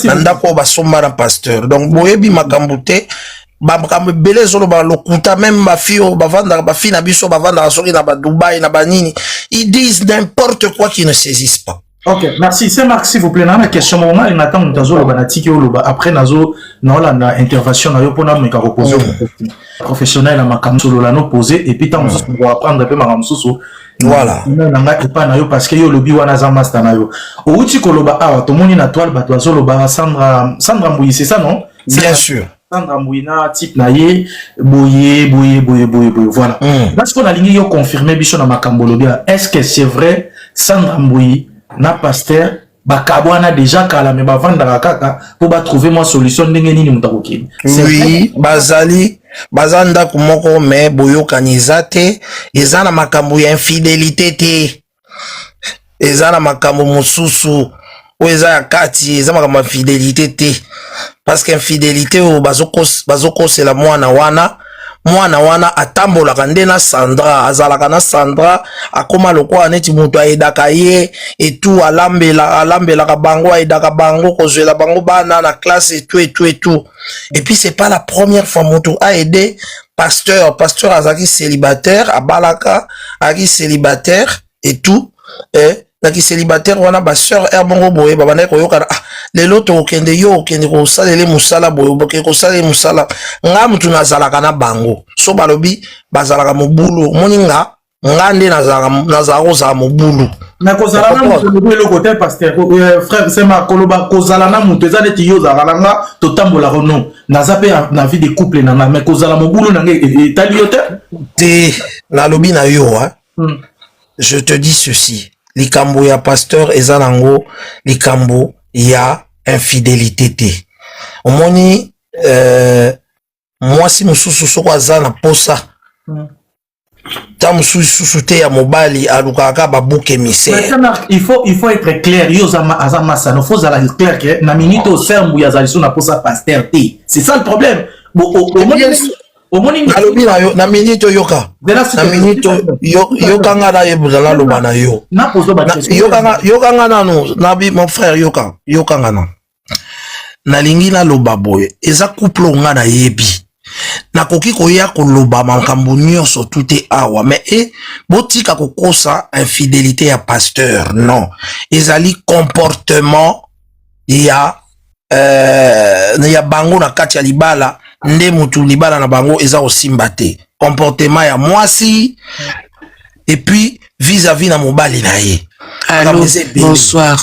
nanda ko basomba na pasteur donc boyebi makambo te makambo belé zolo ba lokuta même ba fio bavanda ba fina biso bavanda soki na ba Dubaï na banini ils disent n'importe quoi qui ne saisissent pas. Ok, merci. C'est Marc, s'il vous plaît. Dans la question, moment, il attend le banatiki ou après nazo, non la intervention na yo pour na meka reposer professionnel à ma solo la no poser et puis tant on va apprendre un peu ma ramsusu. Voilà. Nanga epa na yo parce que yo lobi wana za master na yo. Outi koloba awa to moni na toile bato azolo ba Sandra Mbouyi, c'est ça non? Bien sûr. Sandra Mbouyi na type na ye boye voilà. Parce qu'on a ligné yo confirmer biso na makambo lobia. Est-ce que c'est vrai Sandra Mbouyi na pasteur bakabwana déjà kala me bavanda kaka pour ba trouver moi solution ndenge nini mutakoki? Oui, bazanda kumoko me boyokanisa te eza na makambo ya infidélité te eza na makambo mosusu o eza ya kati eza makambo ya fidélité te parce que infidélité o bazokosela mwana wana atambolaka nde na Sandra azalaka na Sandra akoma lokwa neti mutu aidaka ye et tout alambelaka bango aidaka bango kozwela bango bana na classe et tout et puis c'est pas la première fois mutu a aidé pasteur azaki célibataire abalaka aki célibataire et tout naki célibataire wana ba sœur bongo boye babana ko yokana lelo to okende yo okende ko salele musala boye boke ko salele musala nga mutu nazalaka na bango so balobi bazalaka mobulu moninga ngande nazalaka za mobulu na kozala na mutu le côté pasteur frère c'est ma koloba kozala na mutu ezaleti yo zalanga to tambola non nazape na vie de couple na mais kozala mobulu na etali yo te na lobi na yo je te dis ceci. Likambo ya pasteur ezanango likambo ya infidélité te. Omoni mwasi mususu soko azana posa. Ta mususu te ya mobali alukaka babuke mise. Il faut être clair. Yo azama ça. Il faut être clair que na minute au sermou ya zaliso na posa pasteur te. C'est ça le problème. Nalobi na yo na minute yoka na minute yoka nga na yebuzala loba na yo yoka nga nanu nabi mon frère yoka nga na nalingi na loba boye eza couple nga na yebi nakoki koya koloba makambo nyonso tout awa mais botika kokosa infidélité ya pasteur non ezali comportement ya bango na kati ya libala nde mutu libala na bango eza osimba te comportement ya mwasi et puis vis-à-vis na mobali na ye. Allô,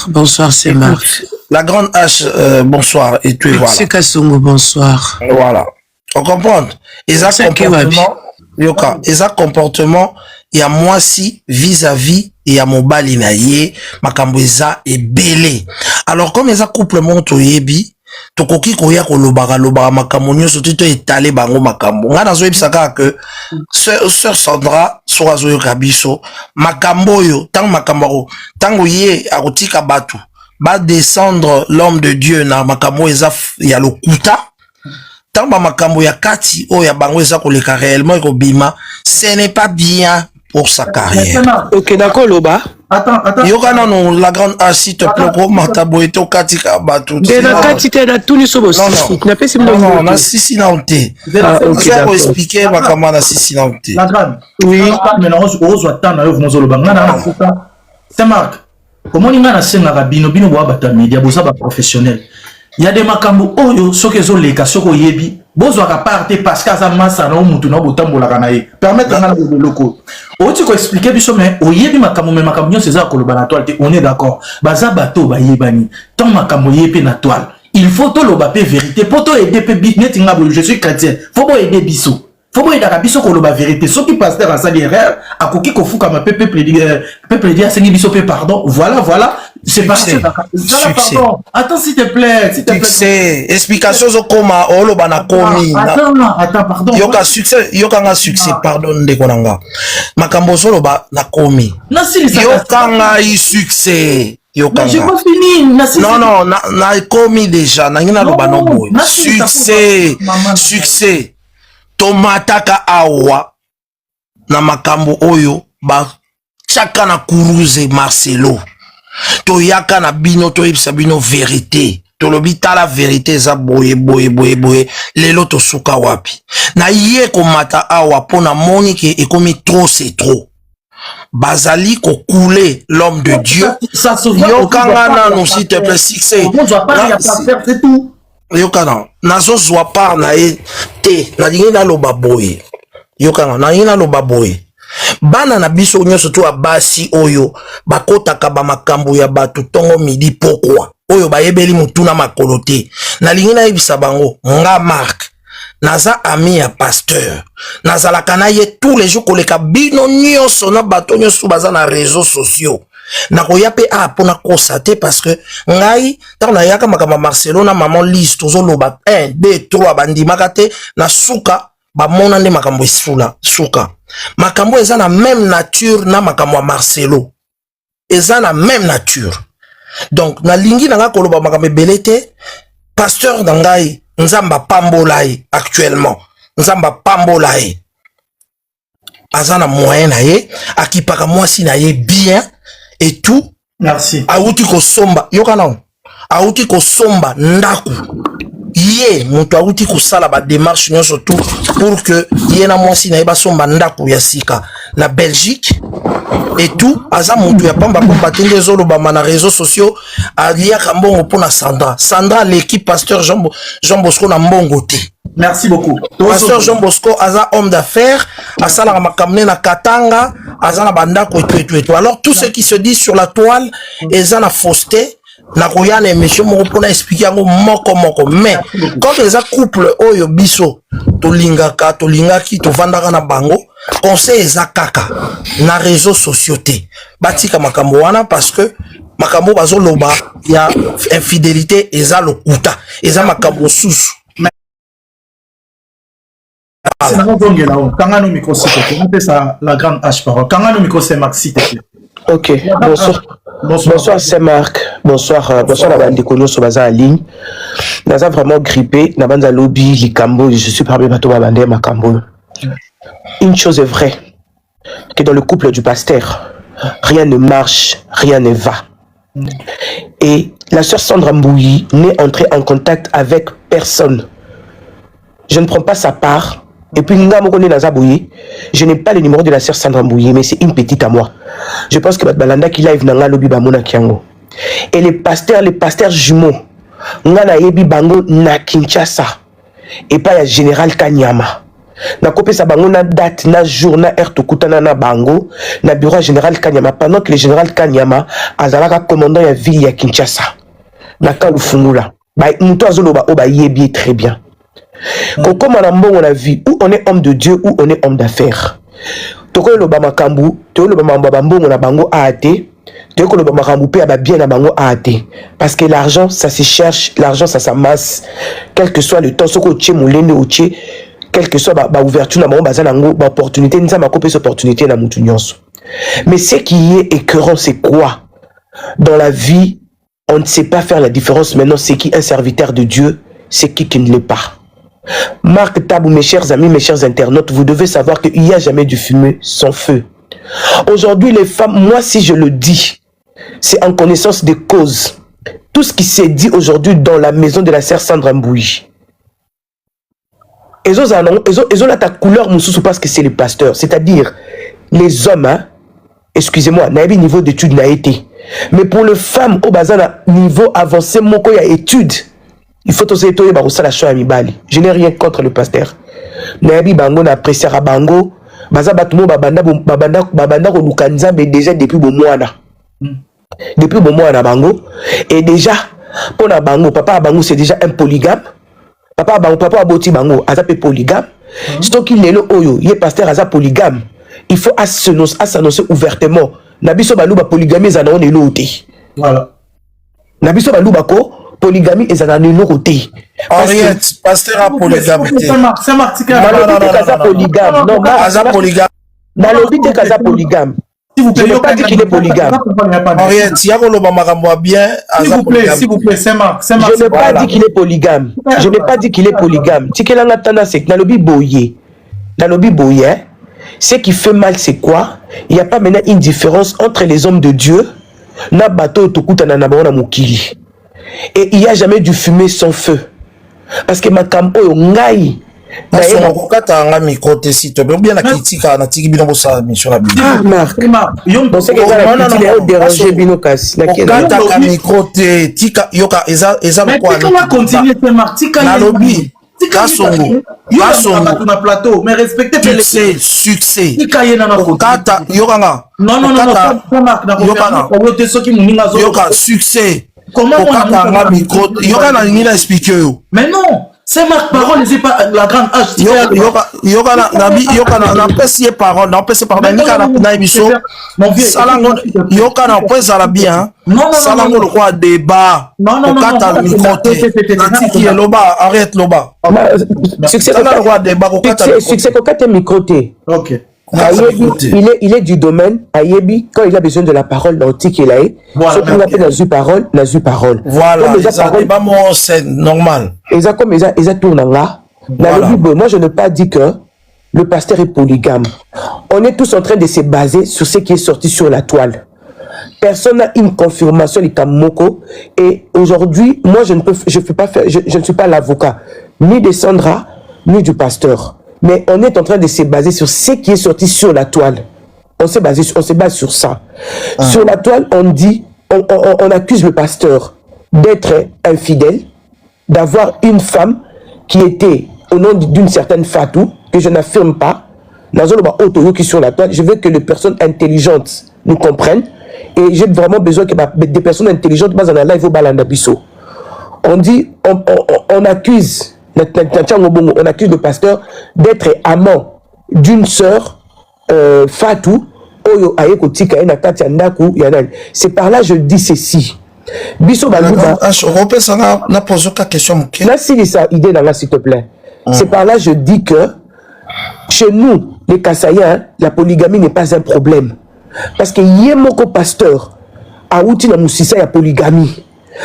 bonsoir c'est Marc. La grande H, bonsoir et tu es voilà. C'est Kassongo, bonsoir. Voilà. On comprend. Eza comportement yoka, eza comportement ya mwasi vis-à-vis ya mobali na ye makambo eza ebele. Alors comme eza couple monto yebi tokoki koya kolobaka makambo nyonso to etale bango makambo nga nazo yebisaka que sœur Sandra soka zo yoka biso makambo yo tango ye akotika batu ba descendre l'homme de Dieu na makambo eza ya lokuta tango makambo ya kati o ya bango eza koleka réellement ekobima ce n'est pas bien pour sa carrière. Ok, d'accord, Loba. Attends. Yoka non, la grande H, s'il te plaît, gros, matabo et to katika batu. De la quantité de tous les sobos. Non, na sisi na onte. Ok, d'accord. Expliquer ma kama na sisi na onte. La grande. Oui. Mais on se voit tant na yo vnozo loba. C'est Marc. Comment on a senga rabino bino boa bata media bosa ba professionnel. Il y a des makambo oyo sokezo leka soko yebi. Bozo ka parte parce que ça massa na mutu na botambola kanaye. Permettre na de loko. O tu ko expliquer biso mais o yebi makambo me makambo c'est ça ko loba na toile, on est d'accord. Baza bato ba yebani. Tant makambo yepe na toile. Il faut to loba pe vérité. Pour to aider pe netinga bo je suis chrétien. Faut bo aider biso. Faut bo aider ka biso ko loba vérité. Ce qui pasteur a ça derrière a koki ko fuka ma peuple dire sengi biso pe pardon. Voilà. C'est pas ça. Pardon. Attends s'il te plaît, Succès. Explication zo koma olo bana komi. Attends, pardon. Yoka succès, yoka nga succès, pardon de konanga. Makambo solo ba na komi. Non si yoka nga i succès. Yoka. J'ai pas fini. Non, na komi déjà, na ngina lo banombo. Succès. Tomataka awa na makambo oyo ba chaka na kuruze Marcelo. toyaka na bino toyebisa bino vérité tolobi la vérité eza boye lelo tosuka wapi na ye komata awa pona moni ke ekomi trop c'est trop bazali kokule l'homme de Dieu yokanga nanu s'il te plaît succès yokana nazo zwa par na ye te na dingi na loba boye yokanga na dingi na loba boye bana na biso nyonso to abasi oyo bakotaka ba makambo ya batu tongo midi pourquoi oyo bayebeli mutuna makolo te na lingi na yebisa bango nga Marc naza ami ya pasteur nazalaka na ye tous les jours koleka bino nyonso na bato nyonso baza na réseaux sociaux na koya pe pona kosa te parce que ngai tant na yaka makama Marcelo na maman Lise tozoloba 1 2 3 bandimaka te na suka ba mona nde makambo esula suka makambo eza na même nature na makambo ya Marcelo eza na même nature donc na lingi na nga koloba makambo ebele te pasteur na ngai nzamba pambola ye actuellement nzamba pambola ye aza na moyen na ye akipaka mwasi na ye bien et tout merci auti kosomba yokana auti kosomba ndaku ye mutu auti kosala ba démarche nyonso tout pour que ye na mwasi na ye basomba ndaku ya sika na Belgique et tout aza mutu ya pamba pamba tende zoloba na réseaux sociaux aliaka mbongo pona Sandra l'équipe pasteur Jean Bosco na mbongo te. Merci beaucoup. Pasteur Jean Bosco aza homme d'affaires asala makamne na Katanga aza na bandako et tout. Alors tout ce qui se dit sur la toile eza na fausseté na koya na émission moko pona expliquer yango moko mais quand les couple oyo biso tolingaki tovandaka na bango conseil eza kaka na réseaux sociaux te batika makambo wana parce que makambo bazoloba ya infidélité eza lokuta eza makambo susu Kangano micro la grande H parole. Kangano micro c'est Maxi. Ok, bonsoir. Bonsoir c'est Marc. Bonsoir la bande de sur Baza en ligne. Naza vraiment grippé. Na bande lobby, Likambo, je suis parmi bateau Babandé Makambo. Une chose est vraie, que dans le couple du pasteur, rien ne marche, rien ne va. Et la sœur Sandra Mbouyi n'est entrée en contact avec personne. Je ne prends pas sa part. Et puis, je n'ai pas le numéro de la sœur Sandra Mbouyi, mais c'est une petite à moi. Je pense que Balanda qui live nanga lobi bamona kiango. Et les pasteurs jumeaux, ngana yebi bango na Kinshasa. Et pas ya général Kanyama. Na kopé sa bango na date, na jour, na heure tokutana na bango, na bureau général Kanyama. Pendant que le général Kanyama azalaka commandant ya ville ya Kinshasa. Na Kalufungula. Ba muto azoloba oba yebi très bien. Comme on a vu, où on est homme de Dieu, où on est homme d'affaires. Toko lo bama kambu, toko lo bama babambo on a bango aate, toko lo bama kambu pe aba bien na bango aate. Parce que l'argent ça se cherche, l'argent ça s'amasse, quel que soit le temps, soko tche moulene ou tche, quel que soit ba ouverture na bango bazanango, ba opportunité, nza ma kopé cette opportunité na mutu nyonso. Mais ce qui est écœurant c'est quoi? Dans la vie, on ne sait pas faire la différence maintenant, c'est qui un serviteur de Dieu, c'est qui ne l'est pas. Marc Tabou, mes chers amis, mes chers internautes, vous devez savoir qu'il n'y a jamais du fumée sans feu. Aujourd'hui, les femmes, moi si je le dis, c'est en connaissance des causes. Tout ce qui s'est dit aujourd'hui dans la maison de la sœur Sandra Mbouyi. Ils ont la couleur moussou parce que c'est les pasteurs. C'est-à-dire, les hommes, hein, excusez-moi, n'a pas niveau d'études n'a été. Mais pour les femmes, au bazar, niveau avancé, mon il y a études. Il faut aussi étoyer la choix amibali. Je n'ai rien contre le pasteur. Nabi bango na appréciera bango. Baza batumo babanda ko lukanza mais déjà depuis bon mois là. Depuis bon mois na bango et déjà pour na bango papa bango c'est déjà un polygame. Papa aboti bango azape polygame. C'est qu'il est le oyo, il est pasteur aza polygame. Il faut s'annoncer ouvertement. Nabiso baluba polygamie za na on est l'auté. Voilà. Nabiso baluba ko polygamie et ça n'a nul côté. Henriette, pasteur à polygamie. C'est Marc. Polygame. Non, polygame. Dans le but de Casa polygame. Je n'ai pas dit qu'il est polygame. Henriette, si vous avez bien, s'il vous plaît, c'est Marc. Je n'ai pas dit qu'il est polygame. Je n'ai pas dit qu'il est polygame. Si quelqu'un a tendance, c'est que dans le biboye, ce qui fait mal, c'est quoi? Il n'y a pas maintenant une différence entre les hommes de Dieu na bateau tokutana na bango na mokili. Et il n'y a jamais du fumée sans feu. Parce que ma campo yo ngai. D'ailleurs, kokata nga micro te site bien la critique na tiki bino bosa mission la bino. Ah Marc. On sait que la critique est déranger bino kasi. Kokata ka micro te tika yoka eza quoi. Mais comment continuer ce Marc? Tika na lobby. Kasongo. Kasongo na plateau mais respectez les succès. Tika yena na kokata yoka nga. Non Marc na kokata soki muninga zo. Yoka succès. Comment kokata nga micro yoka na ngina expliquer yo. Mais non. C'est ma parole, c'est pas la grande âge. Yoka na pesi parole, na pesi parole ni kana na biso. Salango yoka na pesa la bien. Non. Salango le quoi débat. Non. Kokata micro te. Natiki loba, arrête loba. Succès le quoi débat kokata. Succès kokata micro te. OK. Il est du domaine. Ayebi, quand il a besoin de la parole, dans Tiki là, ce qu'on appelle la parole. Voilà, c'est normal. Et ça, comme ils tournent là, moi je ne pas dit que le pasteur est polygame. On est tous en train de se baser sur ce qui est sorti sur la toile. Personne n'a une confirmation du Kamoko. Et aujourd'hui, moi je ne suis pas l'avocat, ni de Sandra, ni du pasteur. Mais on est en train de se baser sur ce qui est sorti sur la toile. On se base sur ça. Sur la toile, on dit, on accuse le pasteur d'être infidèle, d'avoir une femme qui était au nom d'une certaine Fatou, que je n'affirme pas. Dans un qui sur la toile, je veux que les personnes intelligentes nous comprennent. Et j'ai vraiment besoin que des personnes intelligentes, on dit, on accuse. On accuse le pasteur d'être amant d'une sœur Fatou. C'est par là je dis ceci. S'il te plaît. C'est par là je dis que chez nous, les Kassaïens, la polygamie n'est pas un problème. Parce que Yemoko pasteur a outil la moussissa la polygamie.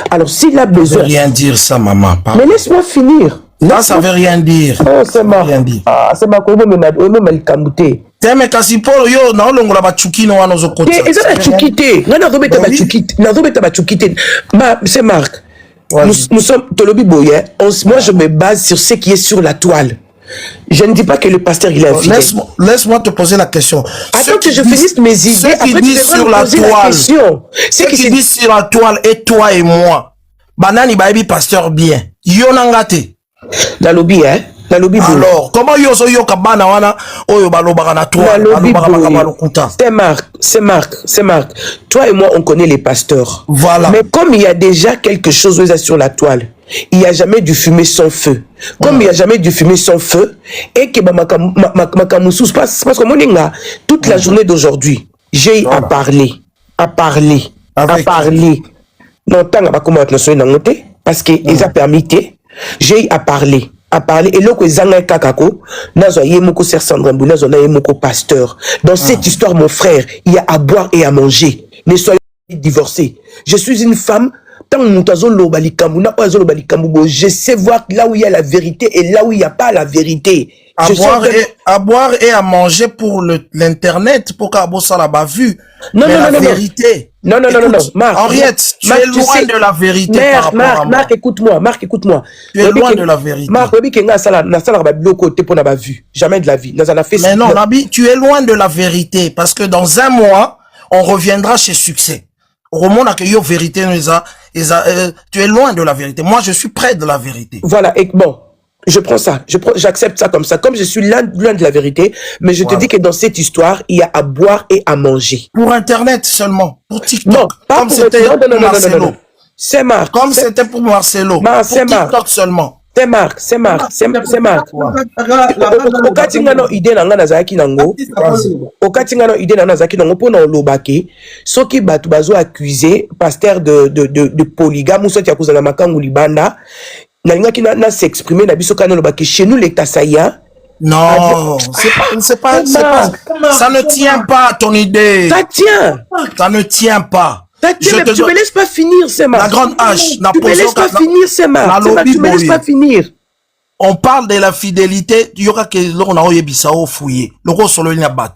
Alors s'il a besoin. Ça veut rien dire ça, maman. Mais laisse-moi finir. Non, ça veut rien dire. Oh, c'est ma. Ah, c'est ma kobo me malikamute. Teme kasi polo yo na olongola ba chukino wana zo kota. Eza ba chukite. Ngana robeta ba chukite. Na robeta ba chukite. C'est Marc. Nous sommes Tolobi Boye. Moi je me base sur ce qui est sur la toile. Je ne dis pas que le pasteur il est infidèle. Laisse-moi te poser la question. Attends que je finisse mes idées. Ceux qui disent sur la toile. Ceux qui disent sur la toile et toi et moi. Banani baibi pasteur bien. Yo nangate. La lobby, hein? La lobby. Alors, comment yo so yo kabana wana oyo balobaka na toi? C'est Marc. Toi et moi, on connaît les pasteurs. Voilà. Mais comme il y a déjà quelque chose sur la toile, il n'y a jamais du fumée sans feu. Comme il n'y a jamais du fumée sans feu, et que makamousous passe, parce que moninga, toute la journée d'aujourd'hui, j'ai à parler. Non, tant que comment être parce que ils ont permis. J'ai à parler. Et là que zanga kakako, nazo yemoko ser Sandrambu, nazo na yemoko pasteur. Dans cette histoire, mon frère, il y a à boire et à manger. Ne soyez pas divorcés. Je suis une femme. Je sais voir là où il y a la vérité et là où il n'y a pas la vérité. À boire et à manger pour l'internet, pour qu'Abossa l'a pas vu. Non, vérité. Non. Marc, Henriette, tu es loin de la vérité. Marc, écoute-moi. Tu es loin de la vérité. Marc, jamais de la vie. Mais non, Nabi, tu es loin de la vérité. Parce que dans un mois, on reviendra chez Succès. Au moment où la vérité tu es loin de la vérité. Moi, je suis près de la vérité. Voilà, et bon. Je prends ça, j'accepte ça comme ça. Comme je suis loin de la vérité, mais je te dis que dans cette histoire, il y a à boire et à manger. Pour Internet seulement, pour TikTok. Non, pas comme pour c'était pour Marcelo. Non. C'est Marc. Comme c'était pour Marcelo. Pour TikTok seulement. C'est Marc. Okatingano idée nanga nazaki nango. Okatingano idée nanga nazaki nango pona olobake. Soki batu bazo accuser pasteur de polygame ou soki akuzana makangu libanda. Na s'exprimer chez nous les Kassaïens. Non, c'est pas, ça ne tient pas ton idée. Ça ne tient pas. Tu me laisses pas finir, c'est ma. La grande hache. Tu me laisses pas finir, c'est ma. Tu me laisses pas finir. on parle de la fidélité, il y aura que l'on a oyebisa au fouillé. Le gros solo il n'y a pas.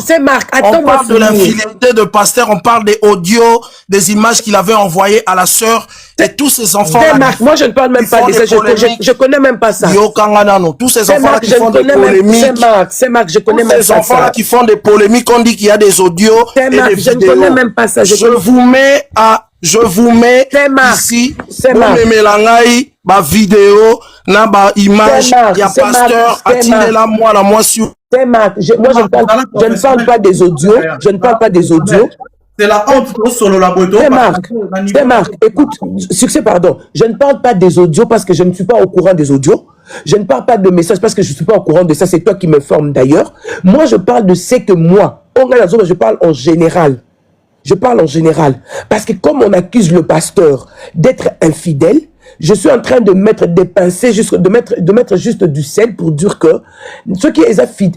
C'est Marc, attends, on parle de l'infidélité de pasteur, on parle des audios, des images qu'il avait envoyées à la sœur et tous ces enfants. C'est Marc, moi je ne parle même pas de ça, je connais même pas ça. Tous ces enfants-là qui font des polémiques. C'est Marc, je connais même pas ça. Tous ces enfants-là qui font des polémiques, on dit qu'il y a des audios et des vidéos. Je ne connais même pas ça. Je vous mets ici, vous m'aimez ma vidéo, na ba image, il y a pasteur, attendez-la moi sur. C'est Marc, je ne parle pas des audios, je ne parle pas des audios. C'est la honte solo la boto. C'est Marc, écoute, succès, pardon, je ne parle pas des audios parce que je ne suis pas au courant des audios. Je ne parle pas de messages parce que je ne suis pas au courant de ça, c'est toi qui m'informes d'ailleurs. Moi, je parle de ce que moi, je parle en général. Je parle en général. Parce que comme on accuse le pasteur d'être infidèle, je suis en train de mettre des pincées, de mettre juste du sel pour dire que ceux qui ont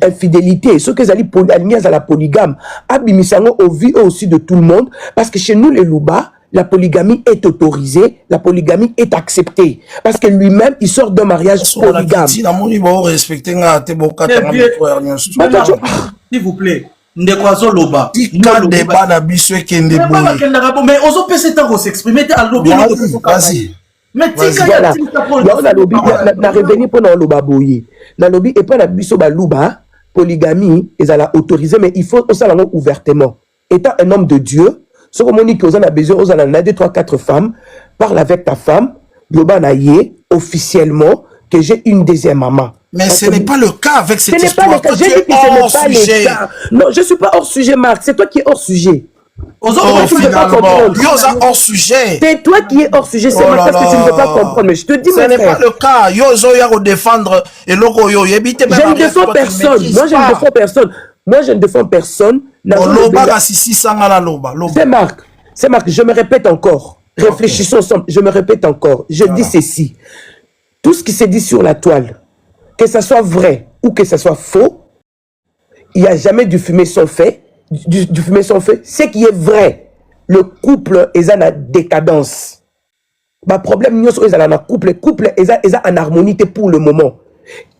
infidélité, ceux qui sont alignés à la polygame, abimisango au vie aussi de tout le monde. Parce que chez nous, les Louba, la polygamie est autorisée, la polygamie est acceptée. Parce que lui-même, il sort d'un mariage polygame. S'il vous plaît. Ndekwazo loba. Débat na biso ekende boye. Mais ozo pese tango s'exprimer à lobby. Vas-y. Mais voilà. Na lobby na revenu pour na loba boye. Na lobby et pas na biso ba luba polygamie ezala autorisé mais il faut ça lango ouvertement. Étant un homme de Dieu, ce que moni que vous en a besoin aux en a 2 3 4 femmes, parle avec ta femme, loba na yé officiellement que j'ai une deuxième maman. Mais ce n'est pas le cas avec cette histoire. Ce n'est pas le cas. J'ai dit que ce n'est pas le cas. Non, je ne suis pas hors sujet, Marc. C'est toi qui es hors sujet. Hors sujet. C'est toi qui es hors sujet. C'est moi parce que tu ne veux pas comprendre. Mais je te dis, ce n'est pas le cas. Yo défendre et logo yo. Je ne défends personne. Moi, je ne défends personne. Moi, je ne défends personne. C'est Marc. Je me répète encore. Réfléchissons ensemble. Je me répète encore. Je dis ceci. Tout ce qui s'est dit sur la toile, que ça soit vrai ou que ça soit faux, il n'y a jamais du fumée sans fait. Du fumée sans feu. Ce qui est vrai, le couple est en décadence. Le problème, nous sommes en couple. Le couple est en harmonie pour le moment.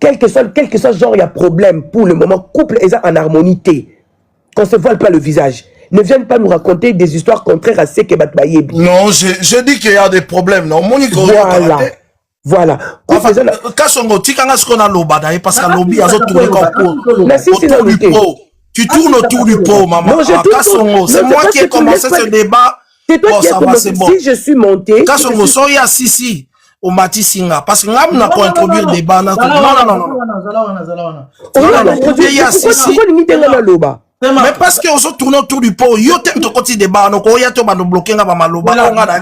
Quel que soit genre, il y a problème pour le moment. Couple est en harmonie. Qu'on ne se voile pas le visage. Ne viennent pas nous raconter des histoires contraires à ce que Batbaye. Non, je dis qu'il y a des problèmes. Non, voilà. Enfin, Kasongo, tikanga ce qu'on a loba d'ailleurs parce que lobby a tourné comme tu tournes autour du pot, maman. Kasongo, c'est moi qui ai commencé ce débat. C'est toi qui as commencé. Si je suis monté. Kasongo, soya si au Mati Singa parce que ngam na pour introduire débat non. Mais parce que on se tourne autour du pot, yo t'aimes ton côté débat, donc on y a tout bando bloqué nga ba maloba, on a na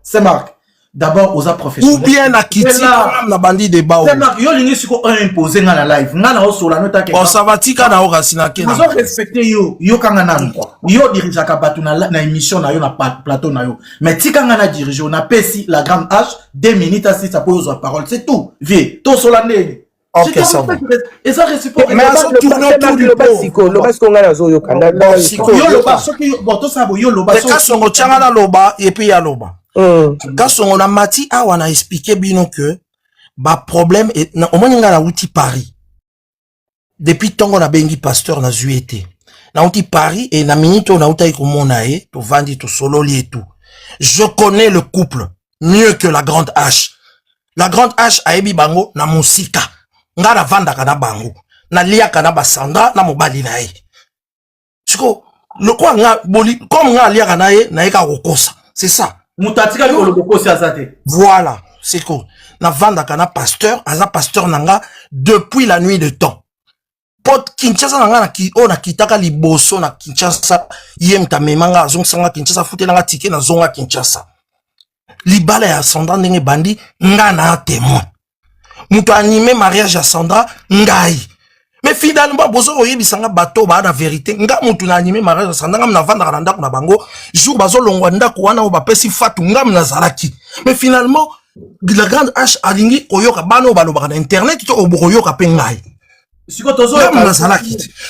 c'est Marc. D'abord aux professionnels. Ou bien na kiti na bandi débat. C'est Marc, yo lingi siko imposer nga na live, nga na oso la nota ke. Bon ça va tika na okasina ke. Vous respecter yo kanga nanu quoi. Yo dirige ka batu na émission na yo na plateau na yo. Mais tika nga na dirige on a pesi la grande H 2 minutes à 6 ça pose la parole, c'est tout. Vie, to solane. OK ça va. Et ça réciproque. Mais on tourne autour du pot. Le bas qu'on a na zo yo kanda. Yo lo ba soki bon to sabo yo lo ba. Ka songo changa na loba et puis ya loba. Quand on a mati on a expliqué bien que ba problème est au moins nga na outil Paris depuis tant on a bengi pasteur na zuété na outil Paris et na minute on a outai ko monae to vandi to sololi et tout. Je connais le couple mieux que la grande H. La grande H a ebi bango na musika nga na vanda kana bango na lia kana basanda na mobali na e. Siko le quoi nga boli comme nga lia kana e na eka kokosa. C'est ça. Voilà, c'est cool. Na vanda kana pasteur, aza pasteur nanga depuis la nuit de temps. Pot Kinshasa nanga na kitaka liboso na Kinshasa, yem ta memanga zong sanga Kinshasa fute nanga tike na zonga Kinshasa. Libala ya Sandra ndenge bandi nga na témoin. Muto animé mariage ya Sandra ngai. Mais finalement, bozo oyebisanga bato ba na vérité. Nga mutu na animé mariage Sandra ngam na vanda na ndako na bango. Jour bazo longwa ndako wana ba pesi fatu ngam na zalaki. Mais finalement, la grande H alingi oyoka bano balobaka na internet to oboyoka pe ngai.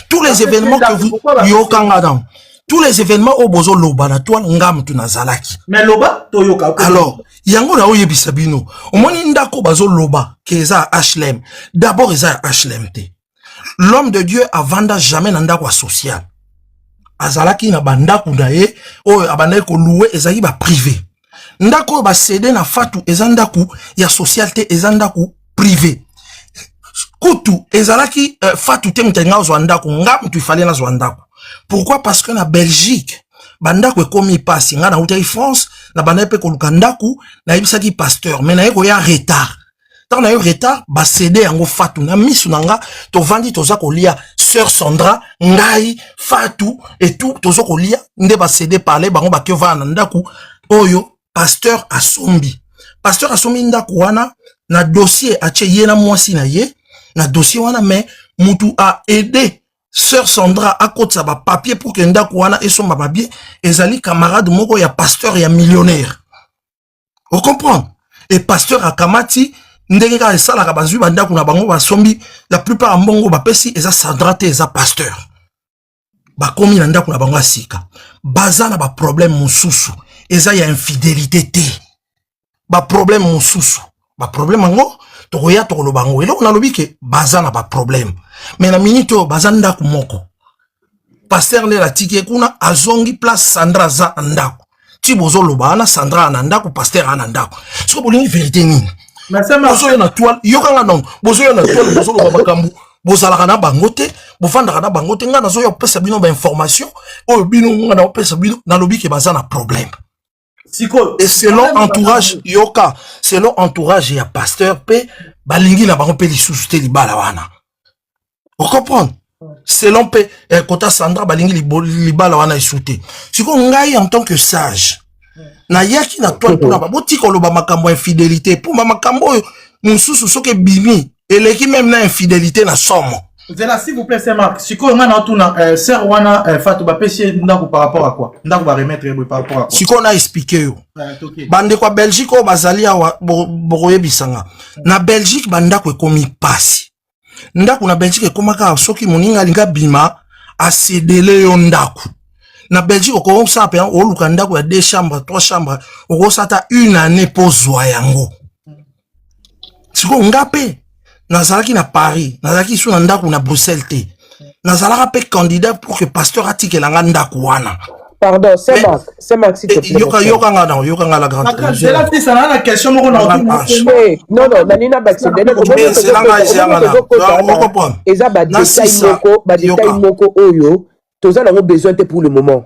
Tous les événements que vous yokangadam, tous les événements au bozo loba na toi ngam tu nazalaki. Mais loba to yoka. Alors, yango na oye bisabino. Omoni ndako bazo loba keza HLM. D'abord eza HLMT. L'homme de Dieu avanda jamais na ndako social. Azalaki na bandako na ye o abandaki ko louer ezaki ba privé. Ndako ba cédé na fatu eza ndako ya socialité eza ndako privé. Kutu ezalaki fatu te mtenga zwandako ngam tu fallait na zwandako. Pourquoi? Parce que na Belgique bandako ekomi pasi nga na utei France na bandako pe koluka ndako na yebisaki pasteur mais na yeko ya retard. Tant na yo retard ba cédé yango fatu na misu nanga to vandi toza kolia sœur Sandra ngai fatu et tout toza kolia nde ba cédé parler bango ba ke va na ndako oyo pasteur asombi. Pasteur asombi ndako wana na dossier ache ye na mwasi na ye na dossier wana mais mutu a aidé sœur Sandra a côté sa papier pour que ndako wana et son papier ezali camarade moko ya pasteur ya millionnaire. Vous comprenez? Et pasteur akamati ndenge ka esala ka bazui bandako na bango basombi la plupart mbongo ba pesi eza Sandra te eza pasteur. Ba komi na ndako na bango asika. Baza na ba problème mususu. Eza ya infidélité te. Ba problème mususu. Ba problème ngo tokoya tokolo bango. Elo na lobi ke baza na ba problème. Mais na minute baza ndako moko. Pasteur le la tiki kuna azongi place Sandra za ndako. Ti bozo loba na Sandra na ndako pasteur ana ndako. Siko bolingi vérité nini? Mais ça m'a bozo na toile yokanga non. Bozo na toile bozo loba makambu. Bozalaka na bangote, bofandaka na bangote nga nazo yo pesa bino ba information. Oyo bino nga na pesa bino na lobi ke baza na problème. Et selon entourage yoka, selon entourage ya pasteur pe balingi na bango pe lisusu te libala wana. Vous comprenez? Selon pe kota Sandra balingi libala wana isute. Siko ngai en tant que sage na yaki na toile pona ba boti ko loba makambo infidélité pour makambo mususu soke bimi eleki même na infidélité na somo. Zela, s'il vous plaît, c'est Marc. Si on a tout na sœur wana Fatou ba pêcher ndako par rapport à quoi? Ndako ba remettre par rapport à quoi? Si on a expliqué yo. Bande kwa Belgique o bazali awa boroye bisanga. Na Belgique bandako ekomi pasi. Ndako na Belgique ekomaka soki moninga linga bima asedele yo ndako. Na Belgique ko sa pe o luka ndako ya 2 chambres, 3 chambres, o sata une année pozwa yango. Siko ngape nazalaki na Paris, nazalaki sou na ndako na Bruxelles te. Nazalaka pe candidat pour que pasteur atikelanga ndako wana. Pardon, c'est Marc, s'il te plaît. Yoka nga la grande. C'est la petite, ça a la question, mon non, Nanina Baxende, Eza ba détail moko oyo, toza na besoin te pour le moment.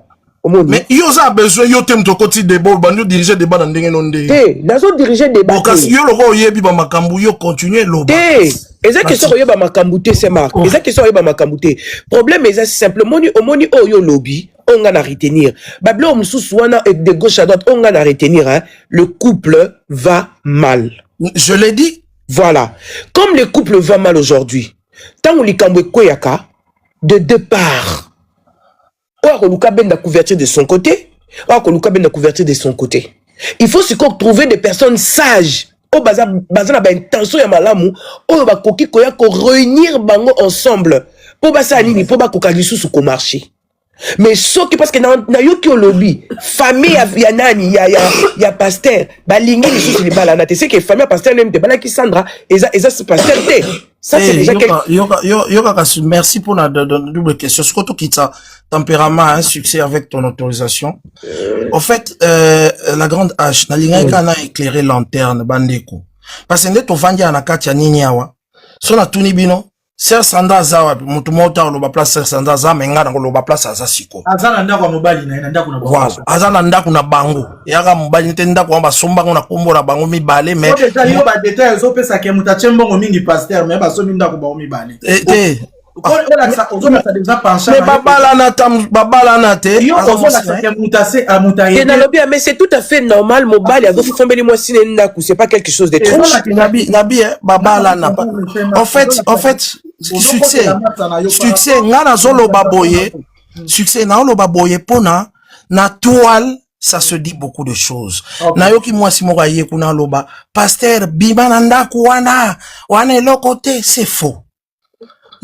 Mais yo a besoin yo tem to koti débat banyo diriger débat dans ndenge nonde. Té, nazo diriger débat. Parce yo loko yebi ba makambu yo continuer loba. Té, eza question yo ba makambu té c'est Marc. Eza question yo ba makambu té. Problème eza simplement omoni oyo lobby, on va retenir. Bablo msusu wana de gauche à droite, on va retenir hein. Le couple va mal. Je l'ai dit. Voilà. Comme le couple va mal aujourd'hui, tant likambo koyaka de deux parts. Luka ben la couverture de son côté, Luka ben la couverture de son côté. Il faut se trouver des personnes sages. Au bazar na ba intention ya malamu, o ba koki koya ko réunir bango ensemble. Po ba sa nini, po ba kokalisu su ko marché. Mais ce qui parce que na yoki au lobby, famille ya nani ya pasteur, ba lingi ni sous les balana, c'est que famille pasteur même te bala ki Sandra, eza c'est pasteur te. Ça c'est déjà yoka merci pour la double question. Surtout qui ça tempérament un succès avec ton autorisation. En fait la grande H na linga kana éclairer lanterne bandeko. Parce que ndeto vandia na kati ya nini awa. So na tuni bino Sœur Sandra zawa mutu mota oloba place Sœur Sandra za menga na oloba place azasiko. Azana ndako mobali na ndako na bango. Voilà, azana ndako na bango. Yaka mobali nte ndako amba somba na kombo na bango mibale mais so détail yo ba détail zo pesa ke muta chembongo mingi pasteur mais ba so ndako ba mibale. Mais babala na te. Mais c'est tout à fait normal, mobile, c'est pas quelque chose de trop. Nabi, babala na pas. En fait, succès, ngana zolo baboye, succès na lo baboye pona, na toile, ça se dit beaucoup de choses. Na yoki moi si mo ye kuna loba, pasteur bimana ndaku wana eloko te, c'est faux.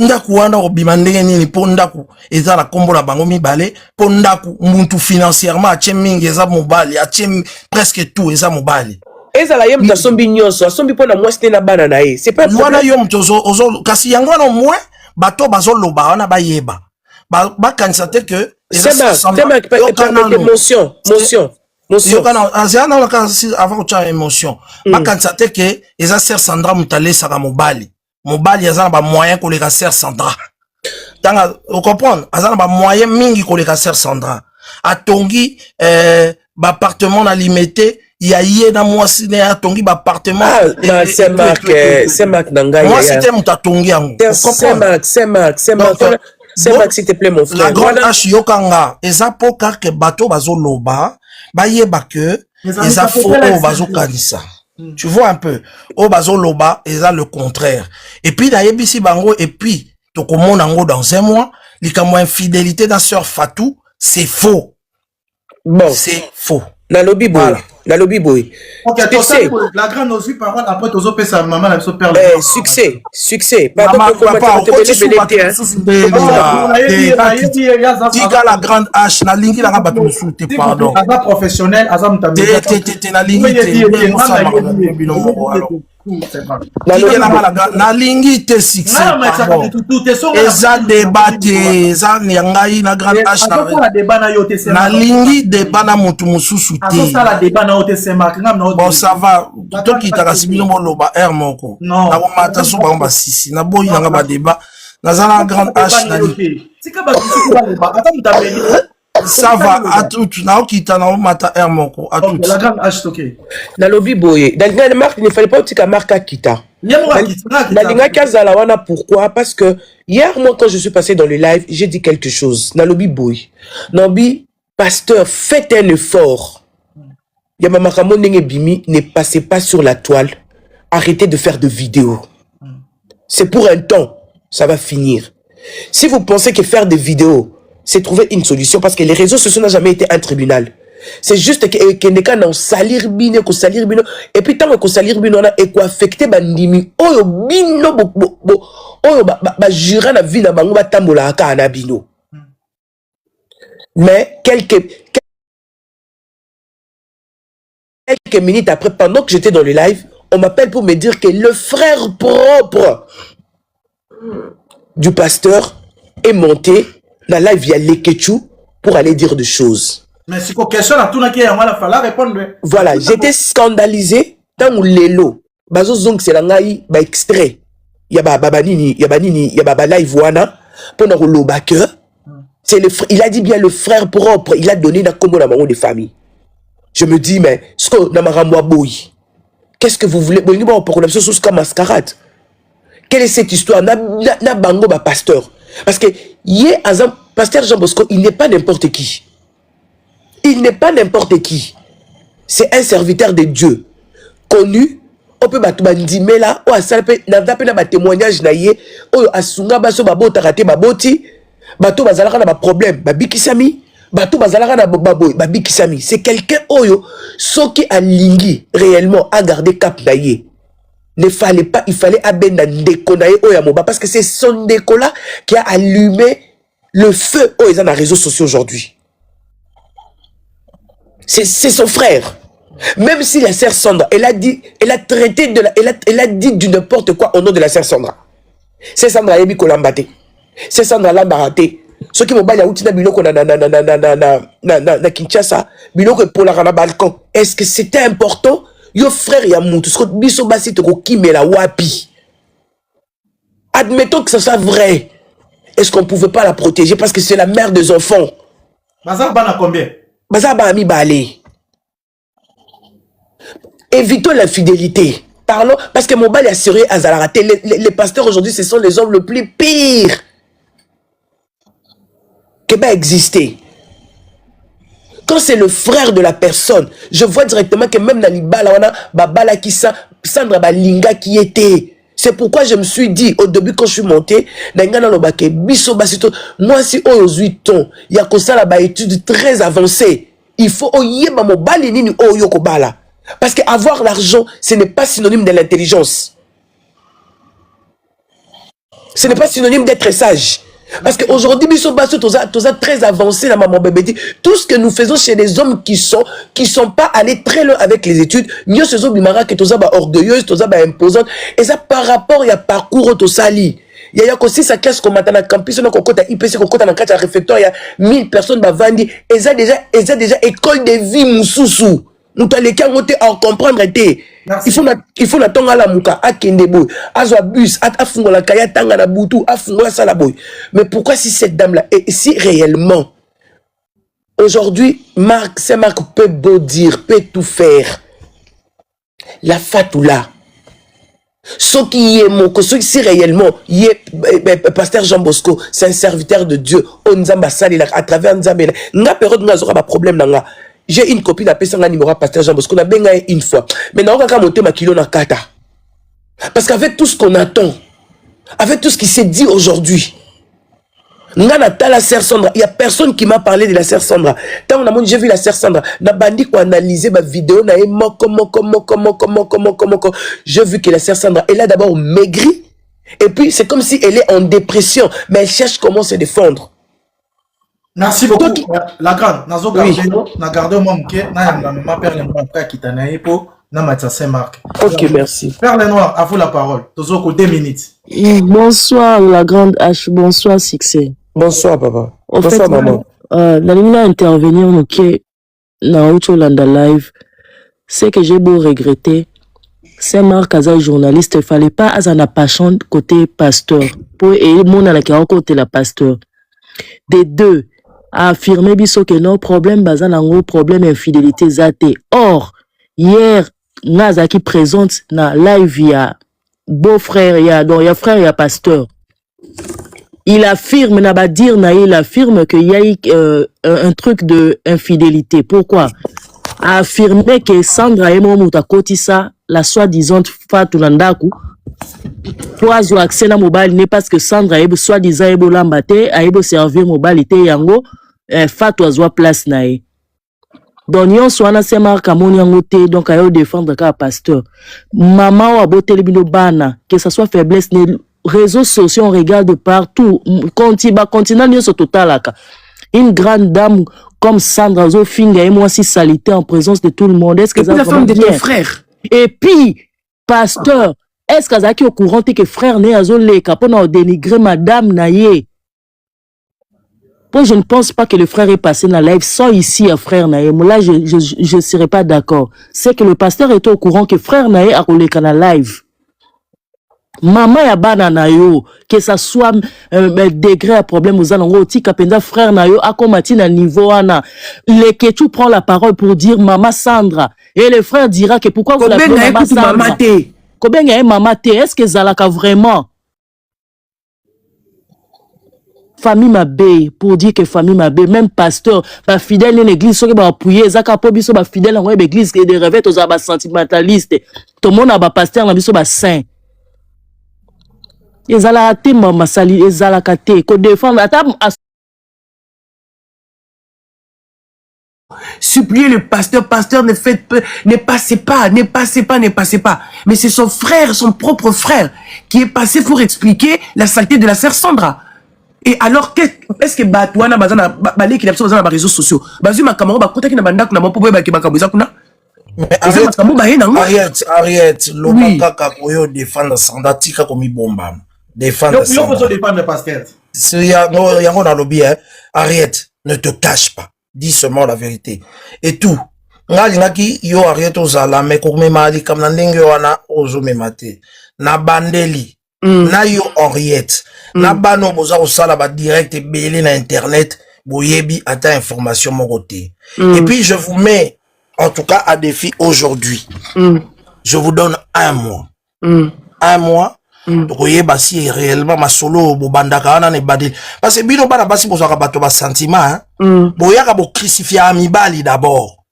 ndaku wana obima ndenge nini po ndaku eza na kombo na bango mibale po ndaku muntu financièrement atie mingi eza mobali atie presque tout eza mobali ezala ye mutu asombi nyonso asombi mpo na mwasi te na bana na ye c'est pas wana yo mutu ozo kasi yango wana moins bato bazoloba wana bayeba bakanisa te que motion avant kotia émotion bakanisa te que eza ser Sandra mutu alesaka mobali aza na bamoyen koleka ser Sandra tanga ocomprendre aza na bamoyen mingi koleka ser Sandra atongi baappartement na limité ya ye na mwasi ne atongi baappartement c'est Marc Nanga mwasi te mutu atongi yango c'est Marc s'il te plaît mon frère la grande H yokanga eza po kaka bato bazoloba bayeba que eza faux oyo bazokanisa tu vois un peu oyo bazoloba eza le contraire et puis nayebisi bango et puis tokomona yango dans un mois likambo infidélité na sœur Fatou c'est faux bon c'est faux nalobi boy nalobi boy ok la grande aussi parole après tozo pesa maman la so perdre succès papa tika la grande H na lingi la bato musu te pardon asa professionnel asa mutambi te na lingi te na lingi te succès eza débat te eza ngai na grande H na lingi débat na mutu mususu te bon ça va tokitaka sibino boloba air moko nakomata so bango basisi naboyi nanga badébat naza na grande H ça va à tout naokita naomata air moko à tout la grande H ok nalobi boye dans Marc il ne fallait pas utika Marc akita nalingaki azala wana pourquoi parce que hier moi quand je suis passé dans le live j'ai dit quelque chose nalobi boye nabi pasteur faites un effort Yamama Ndenge Bimi, ne passez pas sur la toile. Arrêtez de faire de vidéos. C'est pour un temps. Ça va finir. Si vous pensez que faire des vidéos, c'est trouver une solution, parce que les réseaux sociaux n'ont jamais été un tribunal. C'est juste que neka na salir bino, ko salir bino, et puis tant que salir bino na et ko affecter bandimi, oyo bino oyo ba jura na vie na bango ba tambola aka na bino. Mais quelques minutes après, pendant que j'étais dans le live, on m'appelle pour me dire que le frère propre du pasteur est monté dans la live via Lekechu pour aller dire des choses. Mais c'est quoi question à tout qui a fallu répondre. Voilà, j'étais scandalisé dans l'élo. Bazo zong c'est l'angaï ba extrait. Yaba babanini, yaba live wana pendant le lobaque. C'est le il a dit bien le frère propre, il a donné dans combo dans de famille. Je me dis, mais qu'est-ce que vous voulez? Mascarade. Quelle est cette histoire? Na bango ba pasteur. Parce que pasteur Jean Bosco, il n'est pas n'importe qui. Il n'est pas n'importe qui. C'est un serviteur de Dieu. Connu. On peut mais là, na témoignage na ye, asunga baso babota raté baboti, bato bazalaka na ba problème, babikisami. C'est quelqu'un oyo soki alingi réellement à garder cap naye. Ne fallait pas, il fallait abenda ndeko naye oya moba parce que c'est son ndeko là qui a allumé le feu aux dans les réseaux sociaux aujourd'hui. C'est son frère. Même si la sœur Sandra, elle a traité de elle a dit du n'importe quoi au nom de la sœur Sandra. C'est Sandra yebi kolambate. C'est Sandra lambarate. Ceux qui m'ont baillé à biloko na Kinshasa, biloko pour la balcon. Est-ce que c'était important? Yo frère Yamoutou, ce que biso basi te ko kimela wapi. Admettons que ça soit vrai. Est-ce qu'on pouvait pas la protéger parce que c'est la mère des enfants? Bazar bana combien? Bazar ba mi balé. Évitons l'infidélité. Parlons parce que mon bal est sérieux à Zalarate. Les pasteurs aujourd'hui, ce sont les hommes les plus pires. Qui va exister. Quand c'est le frère de la personne, je vois directement que même dans les bala, babala qui Sandra Balinga qui était. C'est pourquoi je me suis dit au début quand je suis monté, moi si aux 8 ans, il y a comme ça là étude très avancée. Il faut oyeba mo balinini oyoko bala. Parce que avoir l'argent, ce n'est pas synonyme de l'intelligence. Ce n'est pas synonyme d'être sage. Parce qu'aujourd'hui, nous très avancés dans Maman Bébé. Tout ce que nous faisons chez les hommes qui sont pas allés très loin avec les études, nous ces hommes qui sont orgueilleuses, imposantes, et ça par rapport à parcours au sali. Il y a aussi sa classe comme maintenant campus, on a côté IPC, on a un réfectoire, il y a 1000 personnes qui vendent, et ça déjà école de vie moussousou. Nous allons en comprendre. Il faut attendre à la mouka, à Kendebo, à Zoabus, à Fungola Kaya, Tanga na Boutou, à Fungola Salaboy. Mais pourquoi si cette dame-là, et si réellement, aujourd'hui, Marc peut beau dire, peut tout faire, la Fatoula, ce qui est mon, si réellement, il est pasteur Jean Bosco, c'est un serviteur de Dieu, on Nzamba Sali, à travers Nzamba, n'a période, n'a pas problème, n'a. J'ai une copine appelée Sanga numéro pasteur Jean Bosco, on a bien une fois. Mais on a monté ma kilo na kata. Parce qu'avec tout ce qu'on attend, avec tout ce qui s'est dit aujourd'hui, la sœur Sandra, il n'y a personne qui m'a parlé de la sœur Sandra. Tant j'ai vu la sœur Sandra, na bandi ko analyser ma vidéo, na comment. J'ai vu que la sœur Sandra, elle a d'abord maigri, et puis c'est comme si elle est en dépression, mais elle cherche comment se défendre. Merci beaucoup. La grande, nazo gardé au moment que ma père le mon frère qui t'a naé pour na Matia Saint-Marc. Ok, merci. Père Lenoir, à vous la parole. Tozoko 2 minutes. Bonsoir la grande H, bonsoir Succès. Bonsoir papa. Bonsoir maman. Nalimina intervenir noké na Outolanda live. C'est que j'ai beau regretter. Saint-Marc Aza journaliste, il fallait pas azana passion côté pasteur. Pour et mon ala qui côté la pasteur. Des deux a affirmé biso que non problème bazan en gros problème infidélité zate. Or hier naza qui présente na live ya beau-frère ya donc ya frère ya pasteur. Il affirme il affirme qu'il y a eu un truc de infidélité. Pourquoi? A affirmé que Sandra Emo Mutakotisa, la soi-disant Fatou Nandaku, pour avoir accès à mobile n'est parce que Sandra Ebo soi-disant Ebo Lambate a Ebo servir mobile yango Fatou azwa place nae. Donc yon soana se marque mon yango te donc ayo défendre ka pasteur. Maman wa botel bino bana que ça soit faiblesse ne réseaux sociaux on regarde partout continent sur total. Une grande dame comme Sandra Zofinga et moi si salité en présence de tout le monde. Est-ce que ça la femme de ton frère? Et puis pasteur, est-ce que ça qui au courant que frère né à zone les capons a dénigré madame naye? Bon, je ne pense pas que le frère est passé dans la live sans ici à frère naye. Moi là je serais pas d'accord. C'est que le pasteur était au courant que frère naye a roulé dans la live. Maman ya bana na yo que ça soit degré à problème aux alongo tika penda frère na yo akomati na niveau ana le que tu prends la parole pour dire maman Sandra et le frère dira que pourquoi vous l'appelez maman Sandra combien y a maman té est-ce que zalaka vraiment famille mabé pour dire que famille mabé même pasteur ba fidèle dans l'église so que ba appuyer zaka po biso ba fidèle en l'église et des rêves aux ba sentimentaliste tout le monde a ba pasteur na biso ba saint. Ezala te mama sali ezala kate ko défendre atam supplier le pasteur ne passez pas. Mais c'est son frère, son propre frère qui est passé pour expliquer la saleté de la sœur Sandra. Et alors est-ce que Batouana bazana balé qui l'absence dans les réseaux sociaux bazu makamaro ba kota ki na bandako na mapobo ba ki bakabuza kuna. Mais arrête, l'homme kaka koyo défendre Sandra tika komi bomba. Défendre pasteur. C'est yango na lobby arrête, ne te cache pas. Dis seulement la vérité. Et tout. Ngali ngaki yo arrête ozala mais ko memali comme na ndenge wana ozo memate. Na bandeli. Na yo Henriette. Na bano boza osala ba direct belé na internet boyebi ata information mon côté. Et puis je vous mets en tout cas à défi aujourd'hui. Je vous donne un mois. Un mois. Roye basi réellement ma solo bo bandaka wana ne badil parce que bino bana basi bozaka bato ba sentiment boyaka bo crucifier amibali d'abord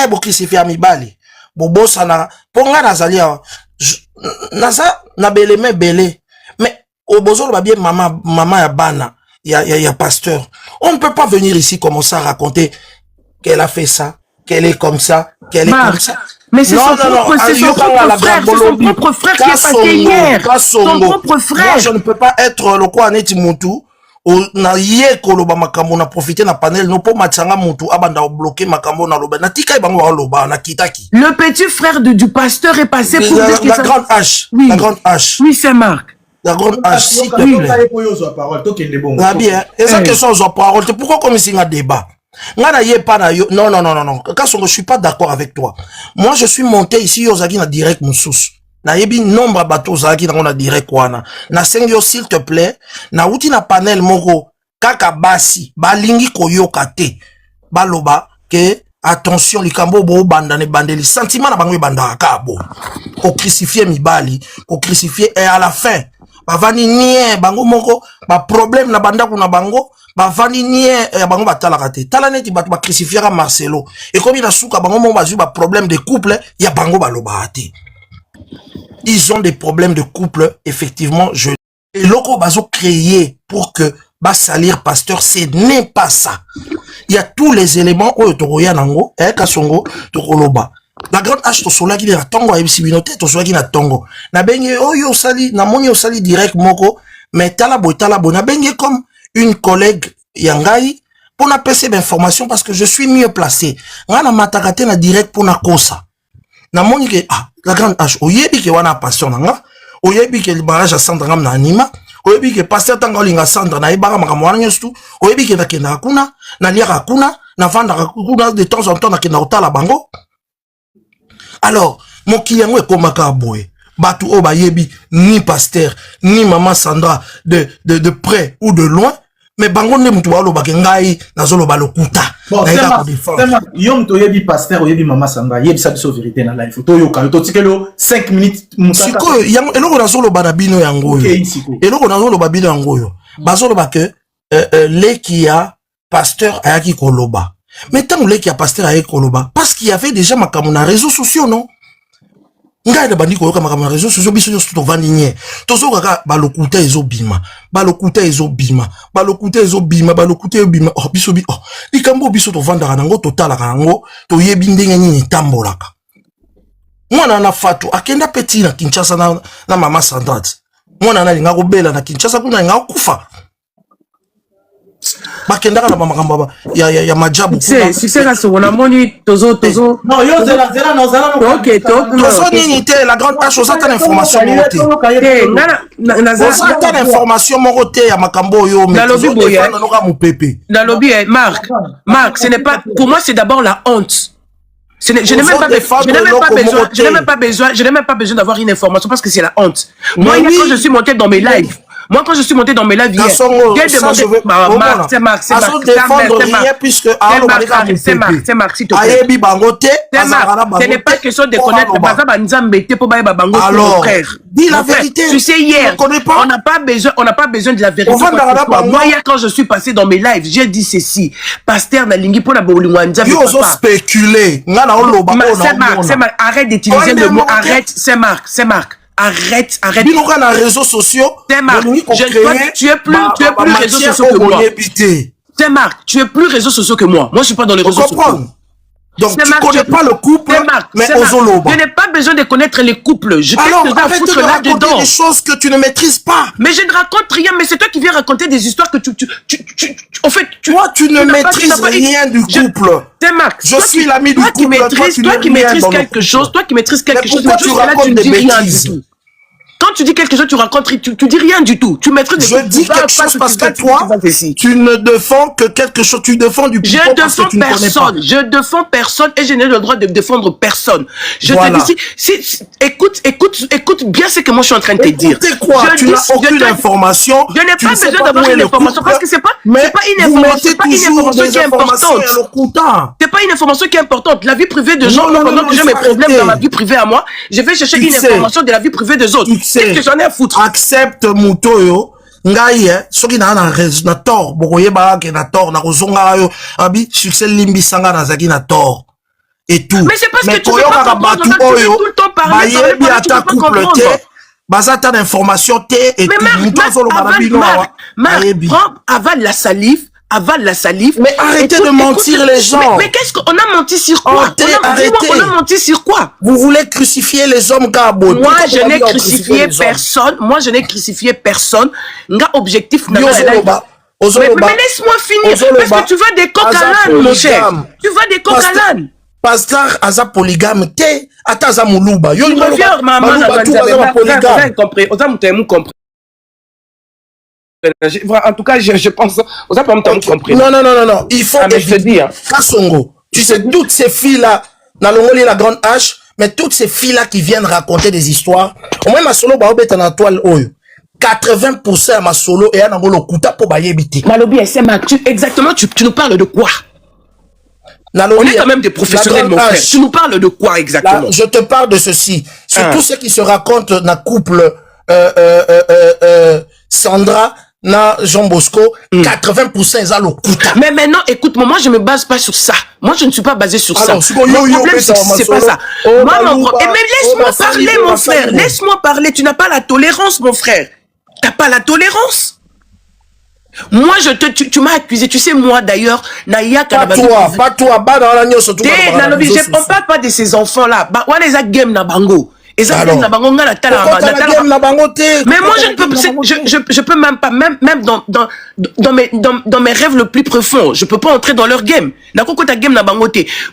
bo crucifier amibali bo bossa na ponga nazali naza na belé mais au bozolo ba bien maman ya bana ya pasteur on ne peut pas venir ici commencer à raconter qu'elle a fait ça qu'elle est comme ça qu'elle est comme ça Mais c'est son propre frère, c'est son propre frère qui est passé hier. Son propre frère. Moi, je ne peux pas être le quoi Aneti Moutou. Na ye koloba makambo na profiter na panel no po matanga mutu abanda bloquer makambo na loba na tika bango loba na kitaki. Le petit frère du pasteur est passé pour dire que la grande H. Oui. La grande H. Oui, c'est Marc. La grande H, s'il te plaît. Na bien. Et ça question aux parole. Pourquoi comme si un débat? Ngana ye pa na yo. Non. Kasongo, je suis pas d'accord avec toi. Moi, je suis monté ici Yozaki na direct Moussous. Na yebi nombre bateau Zaki na direct wana. Na sengyo s'il te plaît. Na uti na panel moko. Kaka basi. Balingi koyoka te. Baloba. Que attention likambo bo bandane bandeli. Sentiment na bango banda kabo. Ko crucifier mibali. Ko crucifier et à la fin. Bavani nie bango moko. Ba problème na banda kuna bango. Bavani nie bango batala kate. Tala neti batu ba crucifier à Marcelo. Et comme il a souka bango moko bazu ba problème de couple. Ya bango baloba ate. Ils ont des problèmes de couple, effectivement. Et loko bazo créé pour que bas salir pasteur, ce n'est pas ça. Il y a tous les éléments où toroya nango, kasongo, toroloba. La grande H to sola qui est tongo et sibinote to sola qui na tongo. Na benye oyo sali, na moni sali direct moko, mais talabo na benye comme une collègue yangai pour na PC d'information parce que je suis mieux placé. Ngana matakate na direct pour na kosa. Na moni ke la grande H oyebi ke wana passion nga oyebi ke barrage à centre ngam na anima oyebi ke pasteur tanga linga centre na ibara makambo wana nyostu oyebi ke nakenda kuna na liaka kuna na vanda kuna de temps en temps nakenda otala bango. Alors mon client est comme boye batu o bayebi ni pasteur ni maman Sandra de près ou de loin. Mais bango ne mutu walo bakengai na zolo balokuta. Bon, yom to yebi pasteur yebi mama Sandra yebi sa biso vérité na live. To yo ka to tikelo 5 minutes mutaka. Siko yango eloko na zolo banabino yango yo. Eloko na zolo babino yango yo. Bazolo ba que les qui a pasteur ayaki koloba. Mais tant les qui a pasteur ayaki koloba parce qu'il y avait déjà makambo na réseaux sociaux non. Ngai de bandi ko yoka makambo na réseaux sociaux biso yo to vandinye. Tozo kaka balokuta ezobima. Balokuta ezobima. Oh biso bi oh. Likambo biso to vandaka nango totala kango to yebi ndenge nini tambolaka. Mwana na fatu akenda petit na Kinshasa na mama Sandra. Mwana na linga kobela na Kinshasa kuna nga kufa. Bakendaka na mamakamba ya majabu c'est là sur la moni tozo non yo zela OK tozo nini te la grande tâche aux attentes information moté na za information moté ya makambo yo mais na loka mupépé na lobby Marc ce n'est pas pour moi c'est d'abord la honte. Je n'ai même pas besoin d'avoir une information parce que c'est la honte. Moi quand je suis monté dans mes lives Moi, quand je suis monté dans mes lives hier, j'ai demandé... C'est Marc, c'est Marc, s'il te plaît. Ce n'est pas question de connaître. Alors, dis la vérité. Tu sais, hier, on n'a pas besoin de la vérité. Moi, hier, quand je suis passé dans mes lives, j'ai dit ceci. Pasteur Nalingi pour la Boulingwanja. Ils ont spéculé. C'est Marc, arrête d'utiliser le mot. Arrête, c'est Marc. Arrête. Binoka na réseaux sociaux. C'est Marc. Tu es plus réseaux sociaux que moi. C'est Marc. Tu es plus réseaux sociaux que moi. Moi, je suis pas dans les réseaux sociaux. Donc, tu ne connais pas le couple, mais Ozoloba. Je n'ai pas besoin de connaître les couples. Alors, arrête de raconter des choses que tu ne maîtrises pas. Mais je ne raconte rien, mais c'est toi qui viens raconter des histoires que en fait, toi, tu ne maîtrises rien du couple. C'est Marc. Je suis l'ami du couple. Toi qui maîtrises quelque chose, pourquoi tu racontes des bêtises? Quand tu dis quelque chose, tu racontes, tu dis rien du tout. Tu maîtrises. Je dis quelque chose parce que toi, tu ne défends que quelque chose. Tu défends du couple. Je défends personne et je n'ai le droit de défendre personne. Je te dis, écoute bien ce que moi je suis en train de te dire. Quoi? Tu n'as aucune information. Je n'ai pas besoin d'avoir une information parce que c'est pas une information qui est importante. C'est pas une information qui est importante. La vie privée de gens, pendant que j'ai mes problèmes dans ma vie privée à moi, je vais chercher une information de la vie privée des autres. Qu'est-ce que j'en ai à foutre? Accepte Mutoyo. Ngai soki na tort bokoye ba ke na tort na kozonga yo abi succès limbi sanga na zaki na tort et tout. Mais c'est parce que tu veux pas comprendre, tu veux tout le temps parler, tu veux pas comprendre. Bazata d'information té et tout. Marc, avale la salive, avale la salive. Mais arrêtez de mentir les gens. Mais qu'est-ce qu'on a menti sur quoi? Arrêtez. On a menti sur quoi? Vous voulez crucifier les hommes, Gabo. Moi, je n'ai crucifié personne. Moi, je n'ai crucifié personne. Nga objectif, mais laisse-moi finir. Parce que tu vas des coq à l'âne, mon cher. Tu vas des coq à l'âne. Pasteur Aza polygame, te, Ataza Moulouba. Yo, maman, compris. En tout cas, je pense, on n'a pas compris. Non. Il faut que je te dise, Kassongo, tu sais, toutes ces filles-là, dans le la grande hache, mais toutes ces filles-là qui viennent raconter des histoires, au moins ma solo, bah, on dans la toile, 80% à ma solo et à Nangolo Kuta pour Bayebiti. Malobi, exactement, tu nous parles de quoi? On est quand même des professionnels, mon frère. Tu nous parles de quoi exactement? Là, je te parle de ceci. C'est tout ce qui se raconte dans le couple Sandra, na Jean Bosco, 80% ils ont le Kuta. Mais maintenant, écoute-moi, moi je me base pas sur ça. Moi je ne suis pas basé sur ça. Mon problème, c'est pas ça. Moi, mais laisse-moi parler, mon frère. Laisse-moi parler. Tu n'as pas la tolérance, mon frère. T'as pas la tolérance. Moi, tu m'as accusé. Tu sais, moi, d'ailleurs, Naya, pas toi, pas dans l'agneau, surtout. On parle pas de ces enfants-là. Bah, on les a game na bango. Mais moi, je ne peux, je peux même pas, même dans mes rêves le plus profonds, je peux pas entrer dans leur game.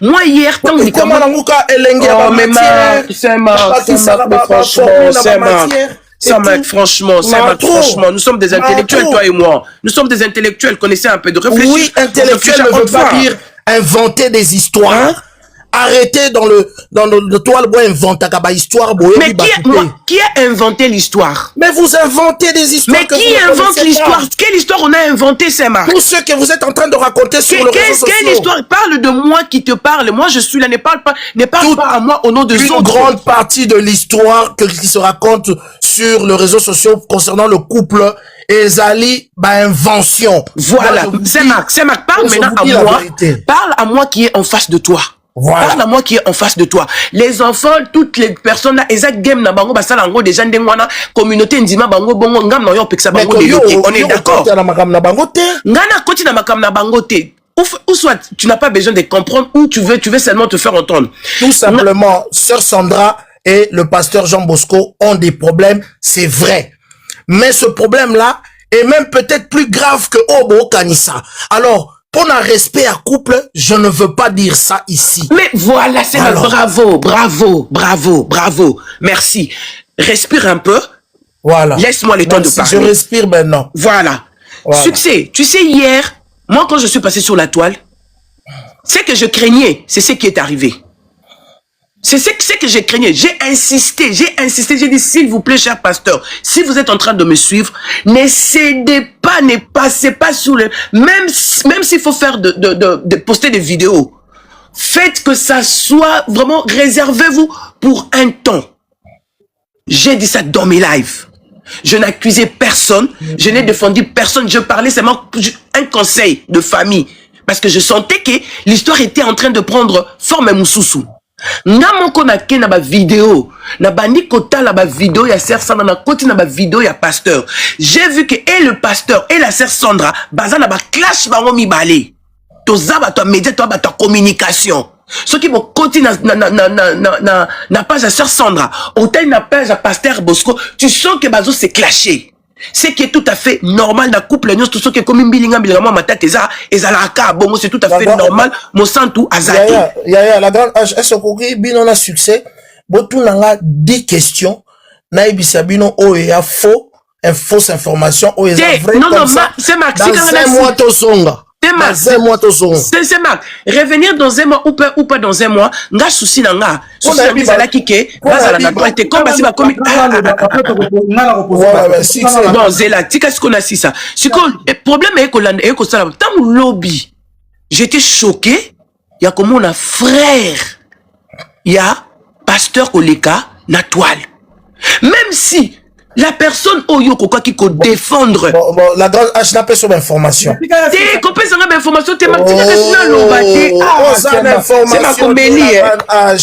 Moi, hier, tant que franchement, nous sommes des intellectuels, toi et moi. Nous sommes des intellectuels, connaissez un peu de réfléchir. Oui, intellectuel ne veut pas dire inventer des histoires. Arrêtez dans le toile bois inventer kaba histoire boy. Mais qui a inventé l'histoire? Mais vous inventez des histoires. Mais qui invente l'histoire? Quelle histoire on a inventé, c'est Marc? Tout ce que vous êtes en train de raconter sur le réseau social. Quelle histoire? Parle de moi qui te parle. Moi je suis là, ne parle pas à moi au nom de une grande partie de l'histoire qui se raconte sur le réseau social concernant le couple Ezali, invention. Voilà, c'est Marc, parle maintenant à moi. Parle à moi qui est en face de toi. Voilà. Parle à moi qui est en face de toi. Les enfants, toutes les personnes là, exact game na bango basala ngo déjà ndengwana communauté ndima bango bongo ngam na yo peksa bango de yoki. On est d'accord. Ngana koti na makam na bango te. Ou soit tu n'as pas besoin de comprendre ou tu veux seulement te faire entendre. Tout simplement, sœur Sandra et le pasteur Jean Bosco ont des problèmes, c'est vrai. Mais ce problème là est même peut-être plus grave que Obo Kanissa. Alors pour un respect à couple, je ne veux pas dire ça ici. Mais voilà, c'est bravo. Merci. Respire un peu. Voilà. Laisse-moi le temps de parler. Je respire maintenant. Voilà. Succès. Tu sais, hier, moi, quand je suis passé sur la toile, ce que je craignais, c'est ce qui est arrivé. C'est ce que j'ai craigné. J'ai insisté. J'ai dit, s'il vous plaît, cher pasteur, si vous êtes en train de me suivre, ne cédez pas, ne passez pas sur le... Même s'il faut faire de poster des vidéos, faites que ça soit vraiment, réservez-vous pour un temps. J'ai dit ça dans mes lives. Je n'accusais personne, je n'ai défendu personne, je parlais seulement un conseil de famille. Parce que je sentais que l'histoire était en train de prendre forme moussoussou. Nga moko na ke na ba vidéo na bandi kota la ba vidéo ya sœur Sandra na koti na ba vidéo ya pasteur. J'ai vu que et le pasteur et la sœur Sandra baza na ba clash bango mibale. Toza ba to média to ba to communication. Ce qui vont continuer na page à sœur Sandra, autant na page à pasteur Bosco, tu sens que bazo s'est clashé. Ce qui est tout à fait normal dans le couple, tout ce qui est comme une bilinga ma tête et zalaka bon c'est tout à fait normal mon sang tout azaki. La grande est-ce que bino na succès botu nanga 10 questions na ibisa bino o ya faux fausse information o ya vrai comme ça. C'est Marc, dans un mois to songa. C'est Marc. Revenir dans un mois ou pas dans un mois, nga souci na nga. Souci na bizala kike, bazala na droite comme basi ba komi. Bon, zela, tika ce qu'on a si ça. Ce problème est que ça tant lobby. J'étais choqué, il y a comme on a frère. Il y a pasteur Koleka na toile. Même si la personne oyo quoi qui peut défendre la grande H n'a pas sur l'information t'es coupé sur l'information t'es marqué c'est ma comédie n'a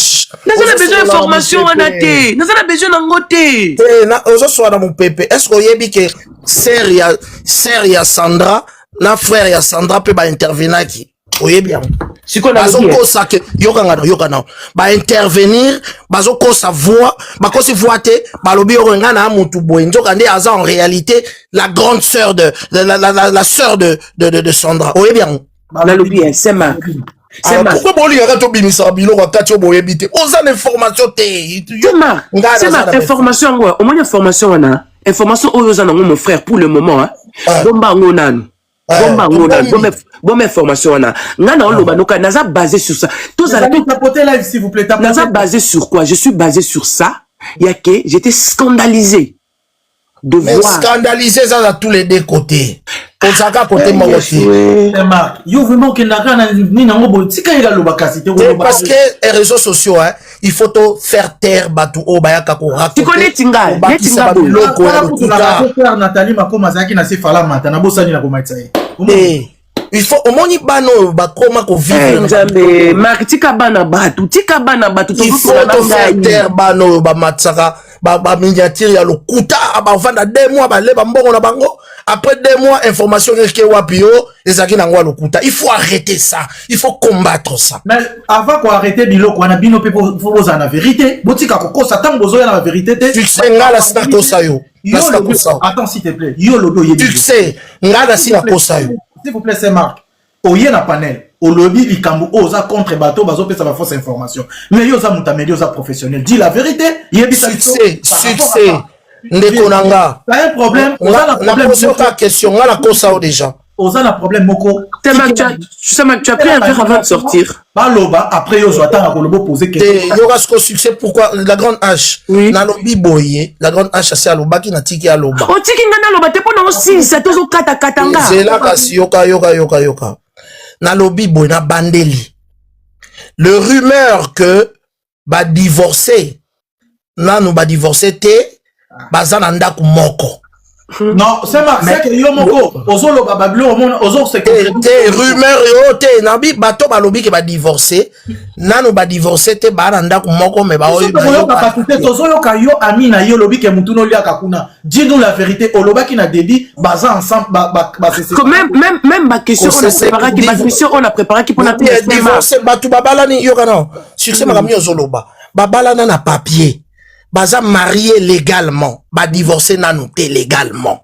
besoin d'information on a té n'a besoin d'angoté na ozo soit dans mon pépé est-ce qu'on y a dit que Seria Sandra na frère ya Sandra pe ba intervenir qui oyebi yango siko na bazo kosa ke yokanga ba intervenir bazo kosa voix ba kosi voix te balobi yorenga na mutu boye nzoka nde aza en réalité la grande sœur de la sœur de Sandra oyebi yango nalobi c'est Marc. Pourquoi bon lingaka to bimisa biloko kati oboyebi te oza na information te c'est Marc information ngo au moins information wana information oyo za nango mon frère pour le moment hein bomba ngo nanu bonne information wana ngana oloba noka naza basé sur ça tous à la tapoter live s'il vous plaît naza basé sur quoi je suis basé sur ça yake j'étais scandalisé de mais voir scandalisé ça à tous les deux côtés ozaka côté mon aussi Marc yo vraiment que na ni nango bo tika ila loba kasi te parce que les réseaux sociaux hein il faut to faire taire batu o bayaka ko raconter tu connais tinga loko ya Nathalie Makoma zaki na se fala mata na bosani na komaitsa il faut au moins bano bakoma ko vivre nzambe Marc tika bana batu il faut to faire taire bano ba matsaka ba miniature ya lokuta ba vanda 2 mois ba leba mbongo na bango après 2 mois information que wapio ezaki na ngwa lokuta il faut arrêter ça il faut combattre ça mais avant qu'on arrêter biloko wana bino pe pour la vérité botika kokosa tango bozoya na vérité te succès ngala sina kosa yo attends s'il te plaît yo lodo yebi succès ngala sina kosa yo s'il vous plaît c'est Marc oye na panel au lobby likambo oza contre bateau bazo pesa ba fausse information mais yo za mutameli oza professionnel dis la vérité yebi succès ndekonanga pas un problème oza na problème la question ngala kosa o déjà oza na problème moko tu as pris un verre avant de sortir baloba après yo zo atanga ko lobo poser question yo rasko succès pourquoi la grande H na lobi boye la grande H c'est aloba qui na tiki aloba o tiki ngana loba te pona aussi ça tozo kata katanga c'est là kasi yoka na lobi boye na bandeli le rumeur que ba divorcer nanu ba divorcer te bazana ndaku moko non c'est Marc c'est que yo moko ozolo babablo ozo se te rumeur yo te nabi bato balobi ke ba divorcer nanu ba divorcer te ba ndaku moko me ba oyo tozo ka yo amina yo lobi ke mutu no liaka kuna dis-nous la vérité oloba ki na débit baza ensemble même ma question on a préparé qui pour na divorcer batu babalani yo kana succès makamio zoloba babalana na papier baza marié légalement ba divorcer nanu te légalement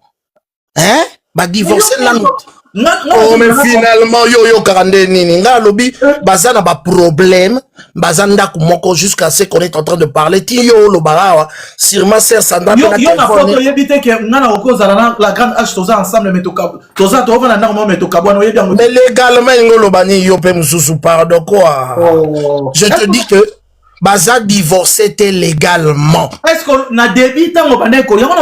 hein ba divorcer nanu oh mais finalement yo karande nini nga lobi baza na ba problème baza ndaku moko jusqu'à ce qu'on est en train de parler ti yo lo barawa sûrement sœur Sandra yo na photo yebite ke ngana okozala la grande H toza ensemble mais toza to vana na mais to kabwana yebi mais légalement ngolo bani yo pe mususu pardon quoi je te dis que baza divorcé légalement. Est-ce qu'on a débit tant on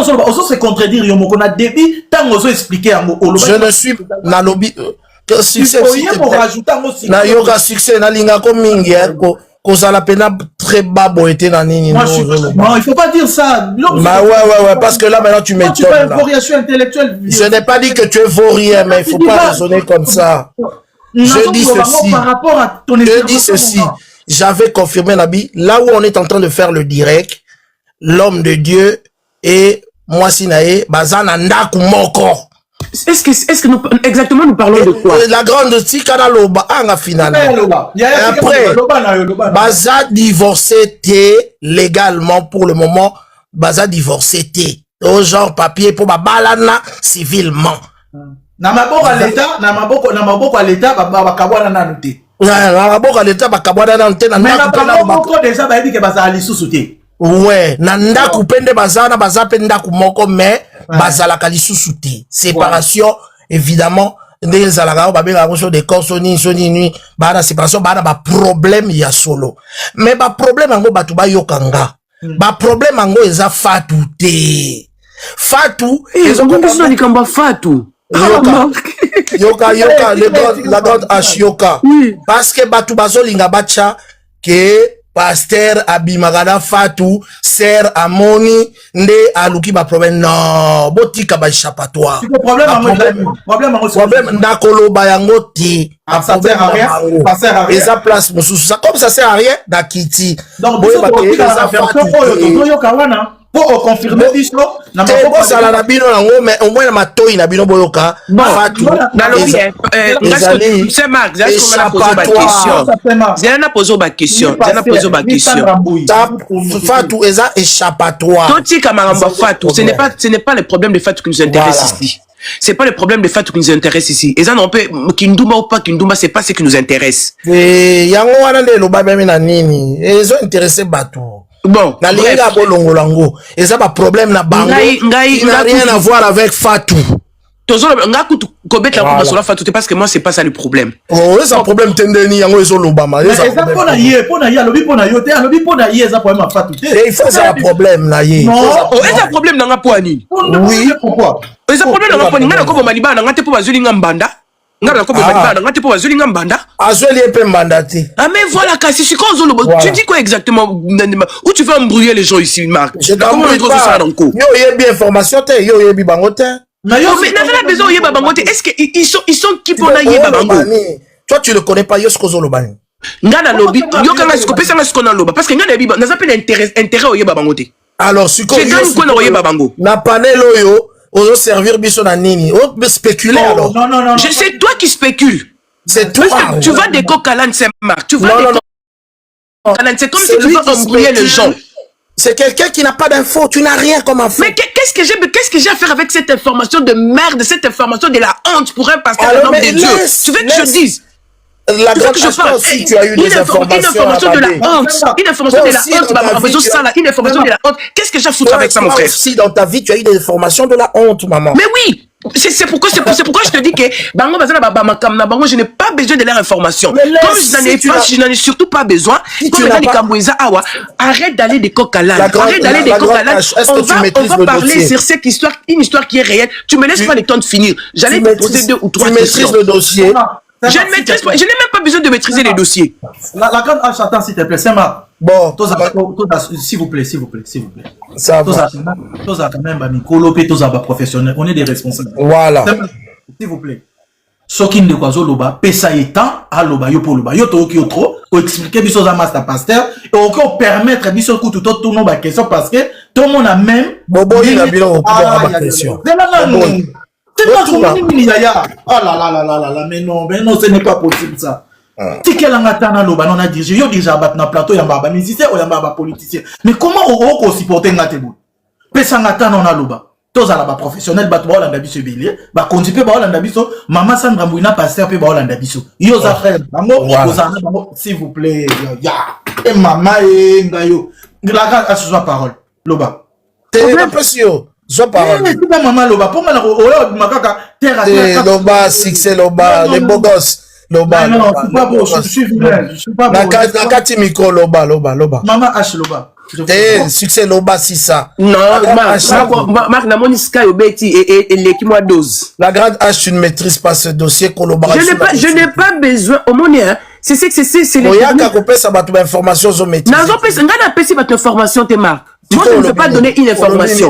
se contredire yomoko na débit tant on se expliquer je ne suis na lobby que succès pour rajouter aussi na yoga succès na linga ko mingi ko sala pena très bas boité na nini non il faut pas dire ça bah ouais parce que là maintenant tu m'étonnes tu fais une variation intellectuelle je n'ai pas dit que tu es vaurien mais il faut pas raisonner comme ça je dis ceci par rapport à ton je dis ceci. J'avais confirmé Nabi, là où on est en train de faire le direct, l'homme de Dieu et moi Sinae, Bazana Ndaku Moko. Est-ce que nous, exactement nous parlons de quoi? La grande Tikana Loba, Anga finalement. Après, Baza divorcé légalement pour le moment, Baza divorcé au genre papier pour Babalana civilement. Na maboko à l'état, bakabwana na nuté. Na boka leta bakabwana na ntena na ko déjà ba yebi ke bazala lisusu te ouais na ndaku pende bazana bazape ndaku moko mais bazala ka lisusu te séparation évidemment ndenge zalaka ba benga ko de corps soni bana séparation bana ba problème ya solo mais ba problème ngo batu ba yokanga ba problème ngo eza fatu te fatu ezongo likamba fatu yoka la grande H yoka parce que batu bazolinga bacha que pasteur abimagana fatu ser amoni nde aluki ba problème non botika ba échappatoire problème ndakoloba yango ti ça sert à rien eza place mususu ça comme ça sert à rien na kiti donc yoka wana pour confirmer biso na te bozala na bino nango mais au moins na matoi na bino boyoka Fatou c'est Marc Zéana pose ma question Fatou eza échappatoire Toti Kamaramba Fatou ce n'est pas le problème de Fatou qui nous intéresse ici. C'est pas le problème de Fatou qui nous intéresse ici. Et ça, on peut, Kindumba ou pas Kindumba, c'est pas ce qui nous intéresse. Yango wana nde loba bami na nini. Ils ont intéressé bateau. Bon. Na linga bolongo lango. Et ça pas problème na bango. Il n'a rien à voir avec Fatou. Tozo nga kutu kobeta ko basola Fatou parce que moi c'est pas ça le problème. Oh, c'est un problème tendeni yango ezo lobama. Mais ça pona ye alobi pona yote alobi pona ye ça problème Fatou. Et il faut ça problème na ye. Non, c'est un problème na po ani. Oui, pourquoi? C'est un problème na po ni ngana ko maliba na ngate po bazuli ngambanda. Ngana ko maliba na ngate po bazuli ngambanda. Azoli epe mbanda te. Ah mais voilà kasi si quand tu dis quoi exactement où tu veux embrouiller les gens ici Marc? Comment on trouve ça dans co? Yo yebi information te, yo yebi bango te. Mais n'a besoin yeba bango te. Est-ce que ils sont qui pour na yeba bango? Toi tu le connais pas yo skozo lobani. Ngana lobi yo kanga skopesa nga skona loba parce que ngana yeba na zappel intérêt yeba bango te. Alors si c'est quand quoi na yeba bango. Na panel oyo ozo servir biso na nini? O spéculer alors. Non. C'est toi qui spécules. C'est toi. Parce que tu vas des coq à l'âne, c'est Marc. Tu vas des coq à l'âne, c'est comme si tu veux embrouiller les gens. C'est quelqu'un qui n'a pas d'infos, tu n'as rien comme info. Mais qu'est-ce que j'ai à faire avec cette information de merde, cette information de la honte pour un pasteur en nom de Dieu? Tu veux que je dise? La grande aussi, tu as eu des informations de la honte. Une information de la honte, une information de la honte. Qu'est-ce que j'ai à foutre avec ça, mon frère? Si dans ta vie, tu as eu des informations de la honte, maman. Mais oui! C'est pourquoi je te dis que je n'ai pas besoin de leur information. Comme je n'en ai surtout pas besoin, arrête d'aller des coq à l'âne. Arrête d'aller des coq à l'âne. On va parler sur cette histoire, une histoire qui est réelle. Tu me laisses pas le temps de finir. J'allais te poser 2 ou 3 questions. Tu maîtrises le dossier. Je ne maîtrise pas, je n'ai même pas besoin de maîtriser les dossiers. La grande hache, attends s'il te plaît, c'est Marc. Bon, s'il vous plaît. Ça va. Toza quand même Mikolo pe toza ba professionnel, on est des responsables. Voilà. S'il vous plaît. Soki de kwazo loba, pesa etant a loba yo po loba. Yo to ki trop, o expliquer biso za master pasteur et encore permettre biso ku tout non ba question parce que tout le monde a même bobo il a bien au pouvoir ba question. C'est pas comment ni yaya. Ah là, mais non, ce n'est pas possible ça. Tikelanga tana loba non a dirigé yo déjà bat na plateau ya ba musicien ou ya ba politicien. Mais comment on ko supporter ngatebo? Pesa ngatana na loba. Toza la ba professionnel bat ba Holanda biso bélier, ba konzi pe ba Holanda biso, maman Sandra Mbouina pasteur pe ba Holanda biso. Yo za frère, bango, s'il vous plaît, ya. Et maman e ngayo. La grâce à sa parole. Loba. T'es pas sûr. Soit parole. C'est pas maman Loba. Pour moi, makaka terre à Loba, succès Loba, les beaux gosses. Loba. Non, je suis pas beau, je suis vilain. Je suis pas beau. Nakati micro Loba. Maman H Loba. Succès Loba, si ça. Non, Marc, Namoni Sky Obeti et l'équipe dose. La grande H, tu ne maîtrises pas ce dossier collaboration. Je n'ai pas besoin. Au moins, c'est les. Oya Kakopé, ça va trouver information sur maîtrise. Ngana pesi votre information, t'es Marc. Moi, je ne peux pas donner une information.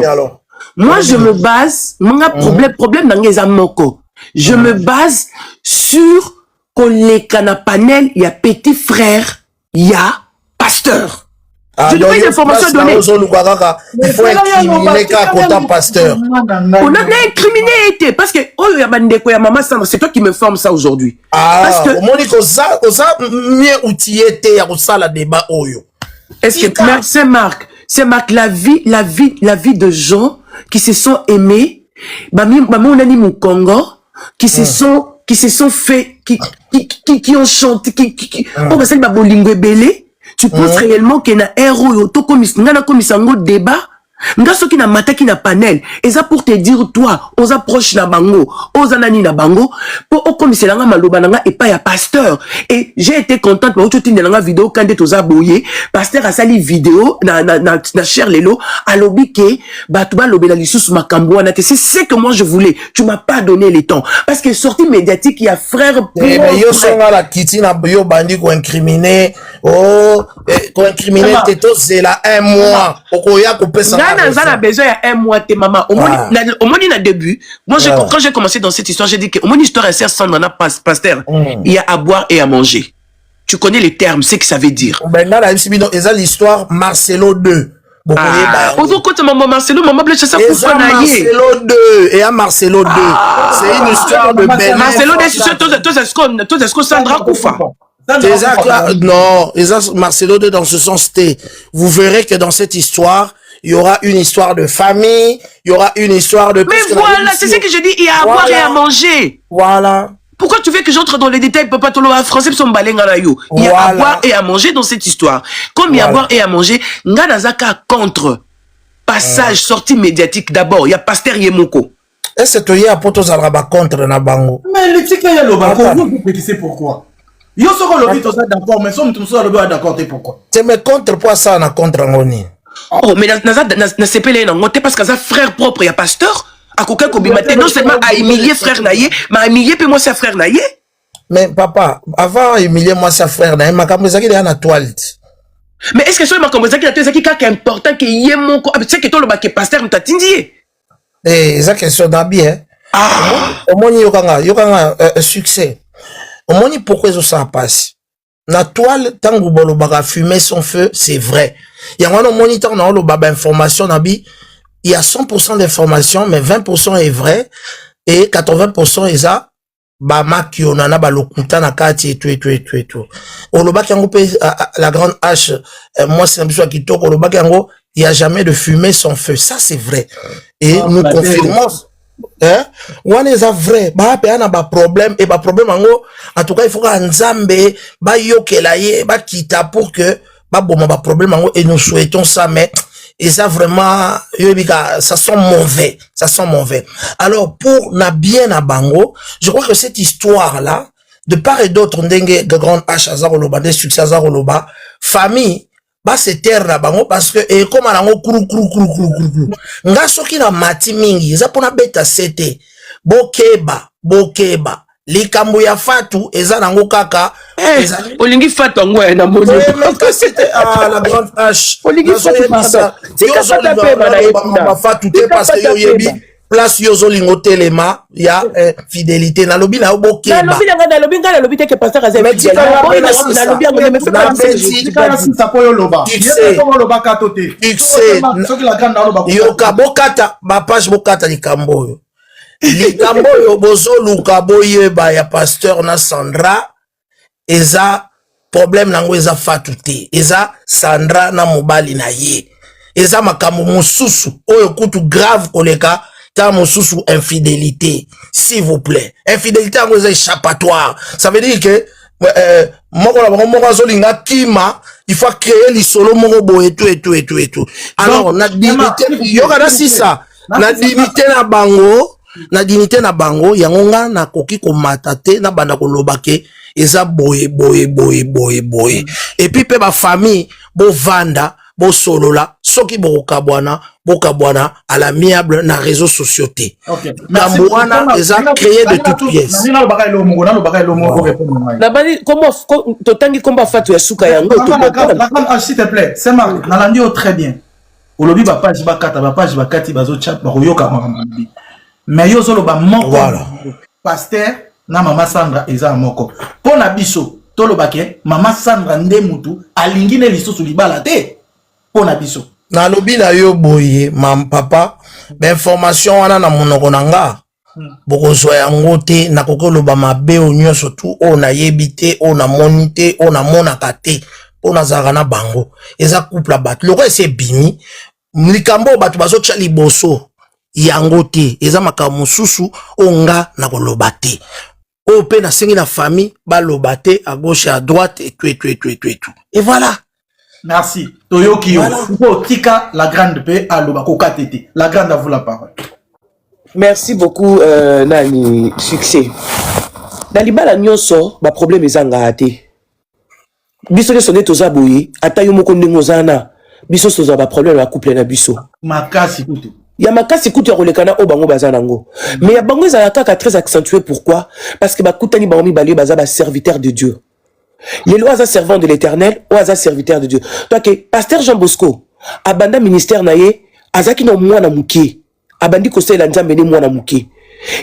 Moi, je me base, mon problème dans les amoko. Je me base sur les canapanel, il y a petit frère, il y a pasteur. Je n'ai pas une information donnée. Il faut incriminer qu'à pasteur. On a incriminé, parce que, oh, il y a Bandeko, il y a Maman Sandra, c'est toi qui me forme ça aujourd'hui. Parce que, mieux outillé, il y a ça, la débat, est-ce que, c'est Marc, la vie de gens qui se sont aimés, maman on a dit mon Congo, qui se sont fait, qui ont chanté, on va dire babolingo belé. Tu penses réellement qu'il y a un héros yoto comme un débat? Nga soki na mataki na panel, et ça pour te dire toi, aux approches na bango, aux anani na bango, pour au commissaire nga maloba nga et pas ya pasteur. Et j'ai été contente pour tout tinde nga vidéo quand tu as boyé, pasteur a sali vidéo na cher lelo, a lobby ke batuba lobela lisusu makambo wana te. C'est ce que moi je voulais. Tu m'as pas donné le temps parce que sortie médiatique il y a frère mais yo songa la kiti na yo bandi ko incriminer ko incriminer teto c'est là 1 mois okoya ko pesa. On a besoin il y a 1 mois tes maman au moins na début moi quand j'ai commencé dans cette histoire j'ai dit que au moins histoire insère sans dans pasteur il y a à boire et à manger. Tu connais les termes, c'est ce que ça veut dire. Ben là, l'histoire Marcelo 2. Ozo côté maman Marcelo, maman Blaise ça Et ça, Marcelo 2. Et à Marcelo 2. C'est une histoire de belle. Marcelo 2, c'est ce que Sandra Koufa. Non, Marcelo 2 dans ce sens T. Vous verrez que dans cette histoire, il y aura une histoire de famille, il y aura une histoire de... Mais voilà, c'est ce que je dis, il y a à boire et à manger. Voilà. Pourquoi tu veux que j'entre dans les détails, papa Tolo, français, son balenganayo? Il y a à boire et à manger dans cette histoire. Comme il y a à boire et à manger, Nganazaka contre passage, sortie médiatique d'abord. Il y a Pasteur Yemoko. Et c'est toi, il y a pour tous à contre Nabango. Mais le tic, il y a le bako, vous pétissez pourquoi? Yo soko lobi to ça d'accord, mais somme tout ça lobi d'accord, pourquoi? C'est mes contre pour ça, na contre Ngoni. Oh, mais na sepele na ngote parce que ça frère propre, il y a pasteur. À coquin kobimate, non seulement à humilier frère naïe, mais à humilier puis moi c'est frère naïe. Mais papa, avant humilier moi sa frère naïe, ma kamezaki de na toile. Mais est-ce que sur ma kamezaki na toile, c'est important que yemo ko, c'est que toi le baké pasteur m'tatindie. Eh, ça question d'habit hein. Au moins yokanga succès. Au moins pourquoi ça passe. Na toile tango bolo baga fumer son feu, c'est vrai. Il y a un moniteur na lo baba information nabi. Il y a 100% d'informations, mais 20% est vrai, et 80% est ça, bama qui on en a balokuta na kati et tout. Oloba kango la grande hache, moi c'est un besoin qui toque, oloba kango, il y a jamais de fumée sans feu. Ça c'est vrai. Et nous confirmons, hein, on est vrai, bah, pe ana ba problème, et ba problème en tout cas, il faut qu'un Nzambe, ba yokelaye, ba kita pour que, ba bon, ba problème et nous souhaitons ça, mais, et ça vraiment, ça sent mauvais. Ça sent mauvais. Alors, pour Nabien Nabango, je crois que cette histoire-là, de part et d'autre, Ndenge, Grand H, Azaroloba, des succès Azaroloba, famille, bah, c'est terre Nabango, parce que, et comme on krou. Nga soki na mati mingi, za pona beta sete, bokeba. Likambo ya fatu, eza nango kaka, Olingi fatu angwe na moni. Mais c'était la grande H. Olingi fatu pasa. C'est ka fata pe bana yebina. Fatu te parce que yo yebi place yozo lingo telema ya fidélité na lobi na obokeba. Na lobi nga na lobi te ke pasteur aza fidèle. Na lobi ngo me fait pas ça po yo loba. Tu sais loba katote. Tu sais yoka bokata ba page bokata likambo yo. Likambo yo bozo luka boyeba ya pasteur na Sandra. Eza problème nango eza fatu te. Eza Sandra na mobali na ye. Eza makambo mususu oyo kutu grave koleka ta mususu infidélité. S'il vous plaît. Infidélité nango eza échappatoire. Ça veut dire que moko la moko zolinga kima, il faut créer lisolo moko bo et tout. Alors na dignité yoka na sisa. Na dignité na bango yango na koki ko matate na banda ko lobake eza boye. Et puis pe ba famille bo vanda bo solola soki bo kabwana à l'amiable na réseaux sociaux te. OK. Kamwana eza créé de toutes pièces. Na bani comment totangi komba fatu ya suka yango to. S'il te plaît, c'est Marc, na landi très bien. Olobi ba page ba page ba kati bazo chat ba yoka mambi. Mais yo solo ba moko. Voilà. Pasteur na mama Sandra eza moko. Pona biso tolobake mama Sandra nde mutu alingi ne lisusu libala te. Pona biso. Na lobi na yo boye mam papa, ba information wana na monoko nanga. Bokozwa yango te na kokoloba mabe o nyonso tu o na yebite o na monite o na monaka te. Pona zaka na bango. Eza couple bat. Loko ese bimi. Likambo batu bazo tcha liboso. Yango te eza makambo mususu onga na koloba te o pe na sengi na famille ba loba te à gauche à droite et tout et voilà. Merci Toyoki yo tika la grande paix à loba kokatete la grande à vous la parole. Merci beaucoup nani succès na libala nyonso ba problème ezanga te biso le sonné toza boyi ata yo moko ndingo zana biso toza ba problème ya couple na biso makasi kutu. Ya makasi kutu ya kolekana o bango baza nango. Mais ya bango ezala kaka très accentué. Pourquoi? Parce que bakutani bango mibali baza ba serviteur de Dieu. Lelo aza servant de l'Éternel ou aza serviteur de Dieu. Toi que pasteur Jean Bosco abanda ministère na ye azaki no mwana muke. Abandi kosela nzambe ni mwana muke.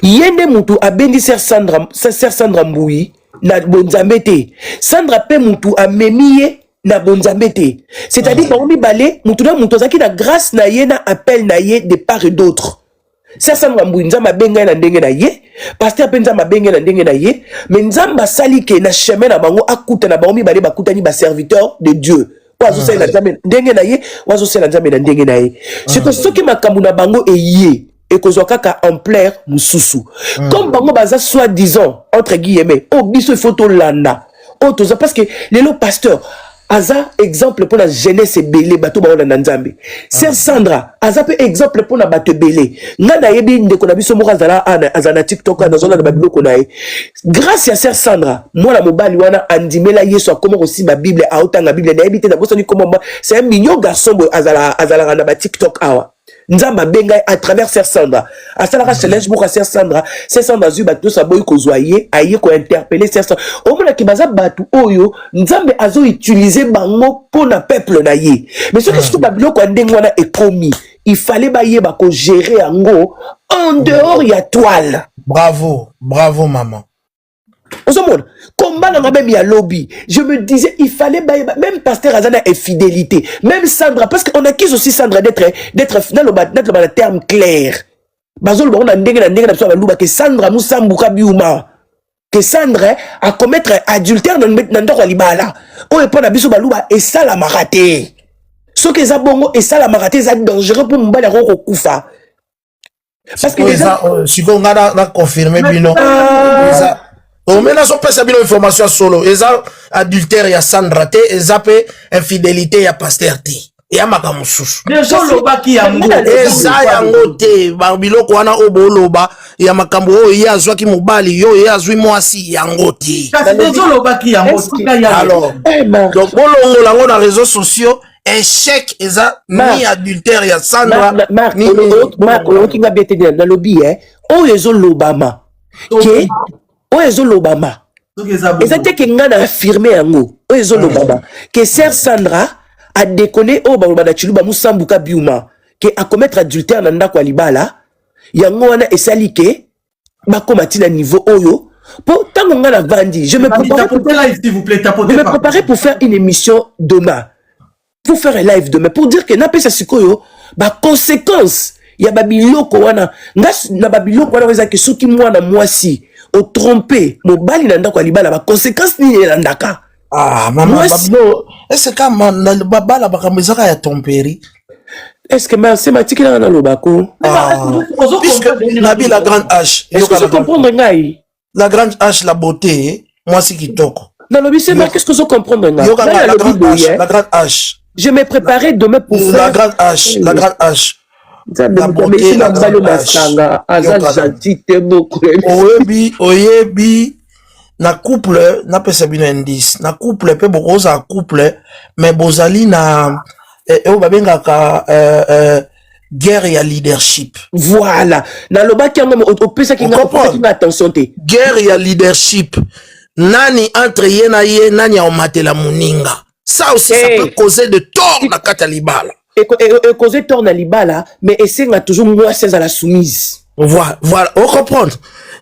Yende mutu abendi ser Sandra Mbui na bonzambe te. Sandra pe mutu amemiye na bonzambe te. C'est-à-dire bango mibale mutu na mutu azaki na grâce na ye na appel na ye de part et d'autre. Sasa Mbui nzamba benga na ndenge na ye, pasteur pe nzamba benga na ndenge na ye, mais nzamba sali ke na chemin na bango akuta na bango mibale bakutani ba serviteur de Dieu. Wazo sala nzambe ndenge na ye, wazo sala nzambe na ndenge na ye. C'est que ce qui makambu na bango eye et kozwa kaka ampleur mususu. Comme bango baza soi-disant entre guillemets, oh biso il faut to landa. Oh toza parce que lelo pasteur Aza exemple pour la jeunesse belé bato ba na nzambe. Sœur Sandra, aza pe exemple pour la bato belé. Ngana yebi ndeko na biso mo azala azana TikTok na zona na babiloko na ye. Grâce à Sœur Sandra, moi la mobali wana andimela Yesu comment aussi ma Bible a autant la Bible na yebi te na boso ni comment c'est un mignon garçon azala na ba TikTok awa. Nzamba benga à travers Sœur Sandra. À ça la challenge pour Sœur Sandra. Sœur Sandra zu bato sa boy ko zoyer, aye ko interpeller Sœur Sandra. O mona ki baza batu oyo, nzambe azo utiliser bango pour na peuple na ye. Mais ce que ce babilo ko ndengo na ekomi, il fallait ba ye ba ko gérer ango en dehors ya toile. Bravo, bravo maman. Combat dans même il y a lobby. Je me disais, il fallait même pasteur Azana est fidélité, même Sandra, parce qu'on accuse aussi Sandra d'être dans le terme clair. Bazol on a que Sandra Moussambuka Biuma, que Sandra a commettre adultère dans le libala. On est pas na biso baluba et ça la maraté. Ce que ça bongo et ça la maraté, c'est dangereux pour m'bala roko kufa. Parce que déjà, si on a confirmé bino. Oh, mais là, on peut savoir l'information solo. Eza adultère, il y a Sandra T, eza pe infidélité, il y a pasteur T. Il y a makamususu. Déjà, loba ki yango. Eza yango te, barbilo kwa na obo loba, il y a makambo, il y a zwa ki mobali, yo, il y a zwi mwasi, yango te. Déjà, loba ki yango. Alors, donc, on l'ongo dans les réseaux sociaux, échec, eza ni adultère, il y a Sandra. Marc, qui va bien te dans le billet, on les l'Obama. Qui Oezo Lobama. Et ça te que ngana affirmé yango. Oezo Lobama. Que Sœur Sandra a déconné au Baroba Chiluba Moussambuka Biuma. Que a commettre adultère dans Ndako Alibala. Yango wana esalike. Bakomati na niveau oyo. Pour tant ngana vandi. Je me préparais pour faire une émission demain. Pour faire un live demain. Pour dire que n'a pas sa sikoyo. Ba conséquence. Ya babiloko wana. Na babiloko wana weza que soki mwana mwasi. Au trompé, mon bali nanda kwa libala ba conséquence ni landaka. Ah maman bablo, est-ce que man babala ba kamezaka ya tomperi? Est-ce que c'est matiki na na lobako? Puisque Nabi la grande H, est-ce que tu comprends ngai? La grande H la beauté, moi c'est kitoko. Non lobi c'est mais qu'est-ce que tu comprends ngai? La grande H, la grande H. Je me préparais demain pour faire la grande H, la grande H. La beauté, la oyebi, na couple, na pesa bino indice, na couple, pe bokoza couple, mais bozali na, babengaka, guerre ya leadership. Voilà. Na loba ki yango, opesa ki nga attention te. Guerre ya leadership. Nani entre ye na ye, nani ya omatela muninga. Ça aussi, ça peut causer de tort na kata libala. Et causer tort na libala, mais essayer na toujours moi c'est à la soumise. Voilà, on comprend.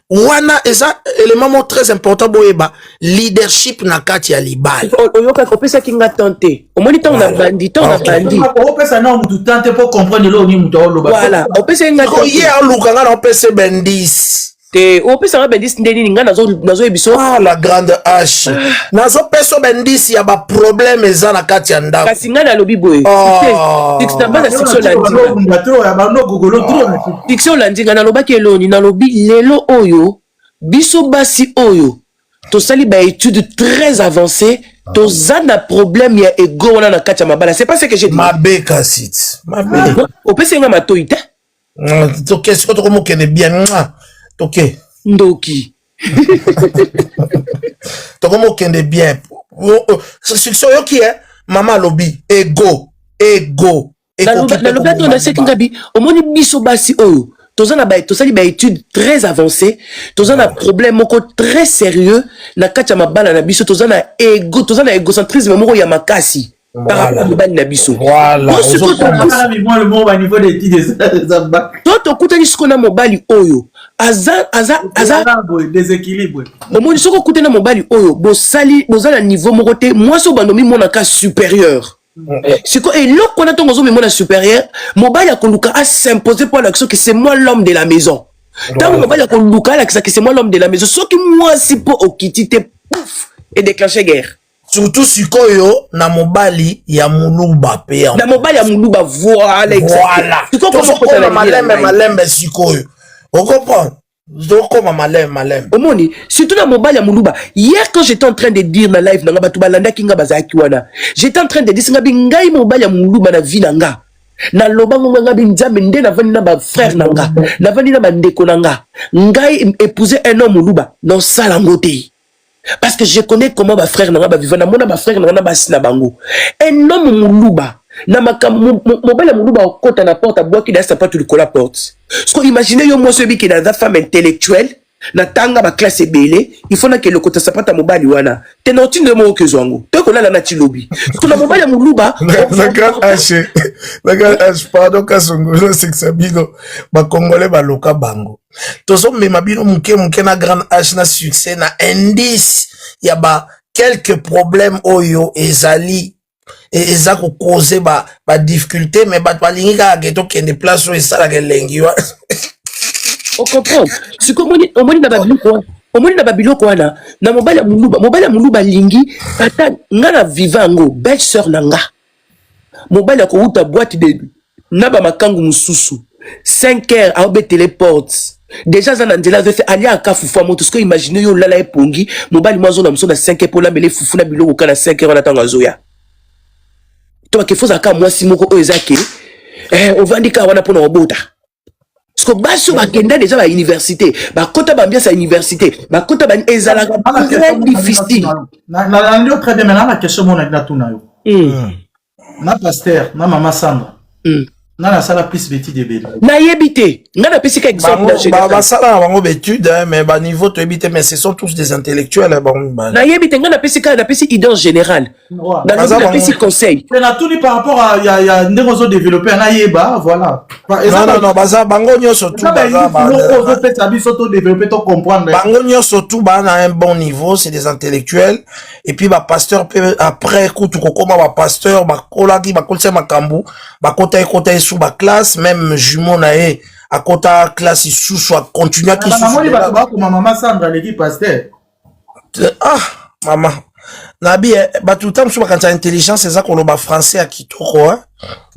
Wana eza élément très important boyeba leadership na kati ya libala. Oyoka kopesa kinga tenter. Au moins temps na bandi, temps na bandi. Opesa na mutu tenter pour comprendre lo ni mutu oloba. Voilà, opesa kinga tenter. Oye aluka nga na opesa bendis. Te opesa nga bendis ndeni nga nazo ebiso. Ah la grande H. Nazo peso bendis ya ba problème eza na kati ya ndako. Kasi nga na lobi boy. Tixtamba na section landinga. Section landinga na loba ki eloni na lobi lelo oyo biso basi oyo to sali ba étude très avancée to zana problème ya ego wana na kati ya mabala. C'est pas ce que j'ai dit. Mabe kasit. Mabe. Opesa nga matoite. Ok, c'est quoi comment qu'elle est bien. Ok. Ndoki. Donc comment qu'elle est bien. C'est ça qui est maman lobby ego. Na loba to na sekinga bi omoni biso basi oyo tozana ba tosali ba étude très avancée tozana problème moko très sérieux na kati ya mabala na biso tozana ego tozana égocentrisme moko ya makasi par rapport à mobali na biso. Voilà. Le mot au niveau des titres des abacs. Toi, tu écoutes ce qu'on a mobali oyo. Aza déséquilibre. Omoni soko écoute na mobali oyo. Bosali, bozala niveau morote. Moi, so bandomi mon cas supérieur. C'est quoi? Et là, qu'on a ton gozo, mais mon supérieur. Mobali a koluka a s'imposer pour l'action que c'est moi l'homme de la maison. Tant que mobali a koluka l'action que c'est moi l'homme de la maison. Sauf que moi, si pour okitite, pouf, et déclencher guerre. Surtout sikoyo na mobali ya muluba pe. Na mobali ya muluba voilà voilà. Sikoyo malembe sikoyo. On comprend. Zokoma malembe. Omoni, surtout na mobali ya muluba. Hier quand j'étais en train de dire na live na batu balanda kinga bazaki wana. J'étais en train de dire ngabi ngai mobali ya muluba na vie nanga. Na lobango ngabi nzambe nde na vandi na ba frère nanga. Na vandi na ba ndeko nanga. Ngai épouser un homme muluba non sala ngote. Parce que je connais comment ma frère n'a pas vivre. Ma frère n'a pas sina bango. Un homme moulouba. Na mobile moulouba au côté na porte à bois qui laisse pas tout le la porte. Ce qu'on imagine yo moi celui qui est dans la femme intellectuelle. Na tanga ba classe belé. Il faut que le côté sapata mobile wana. T'es non tu ne mo que zongo. Te qu'on a la nati lobby. Parce que la mobile moulouba. La grande H. La grande H. Pardon qu'à son gros c'est que ça bino. Ba congolais ba loka bango. Tozo me mabino muke na grande H na succès na indice ya ba quelques problèmes oyo ezali et eza ko causer ba difficulté mais ba balingi ka geto kende place o esala ke lengi wa. On comprend. Ce que omoni na babilo quoi. Omoni na babilo quoi na mobile muluba lingi ata ngana vivango belle sœur nanga. Mobile ko uta boîte de na ba makangu mususu 5 heures à obé téléporte. Déjà, ça n'a pas fait aller à Kafoufou, moi, tout ce que imaginez, yo, là, là, pongi, mobile, moi, zone, na 5 heures pour la mêler, foufou, na bilo, au 5 heures, on attend à Zoya. Toi, qu'il faut à moi, si mon ko, ezake, on va dire qu'on a pour nos bota. Parce que, bah, sur ma kenda, déjà, à l'université, bah, quand t'as bien à l'université, bah, quand t'as bien, ezala, très difficile. Na, très bien, maintenant, la question, mon agna tout na yo. Na pasteur, na maman Sandra. Na sala plus bêtise de bébé. Na yebité. Na na pesi exemple na ba sala bango d'études mais ba niveau to yebité mais ce sont tous des intellectuels na yebité na pesi idée en général. Na pesi conseil. Mais na tout ni par rapport à ya ndegozo développer na yeba voilà. Non baza bango nyoso tout baza ba pesa biso to développer to comprendre. Bango nyoso tout ba na un bon niveau, c'est des intellectuels et puis ba pasteur après kutu kokoma ba pasteur ba kolaki ba kolse makambu ba kota sous ma classe, même jumeau nae à côté classe sous soit continuer qui maman Sandra l'équipe pasteur. Ah maman nabi ba tout le temps sur quand intelligence c'est ça qu'on le français à kitoko hein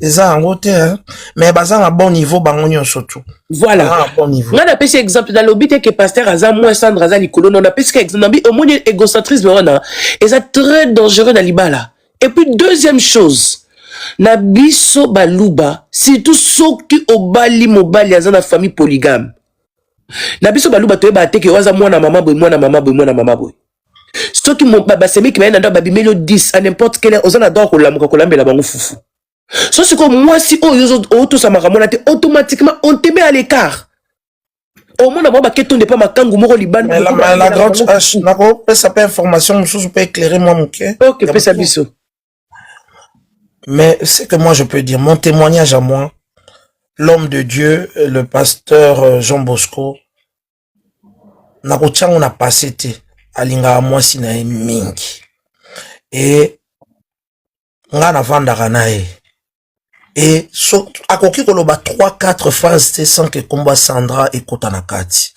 c'est ça en côté hein mais bazan à bon niveau bangonyo surtout voilà à bon niveau. On a pris exemple dans l'obité que pasteur Azam moi Sandra Azali Kolo on a pris exemple nabi au moins égocentrisme on et ça très dangereux dans l'ibala. Et puis deuxième chose na biso baluba surtout soki obali mobali aza na famille polygame na biso baluba toyeba te ke waza mwana mama boy soki basemi ki bayenda ndo babimeli 10 à n'importe quelle heure ozana droit kolamuka kolambela bango fufu so siko mwasi oyo otosamaka mona te automatiquement on te met à l'écart au moins ba keton de pas makangu moko libanda la grande H nako pesa pas information mususu peut éclairer moi muke OK pesa biso. Mais c'est que moi je peux dire, mon témoignage à moi, l'homme de Dieu, le pasteur Jean Bosco, n'a passé te, alinga à moi si na mingi. Et, nga na vandara nae. Et, so, akoki koloba 3-4 phrases te sans que combat Sandra et Kotanakati.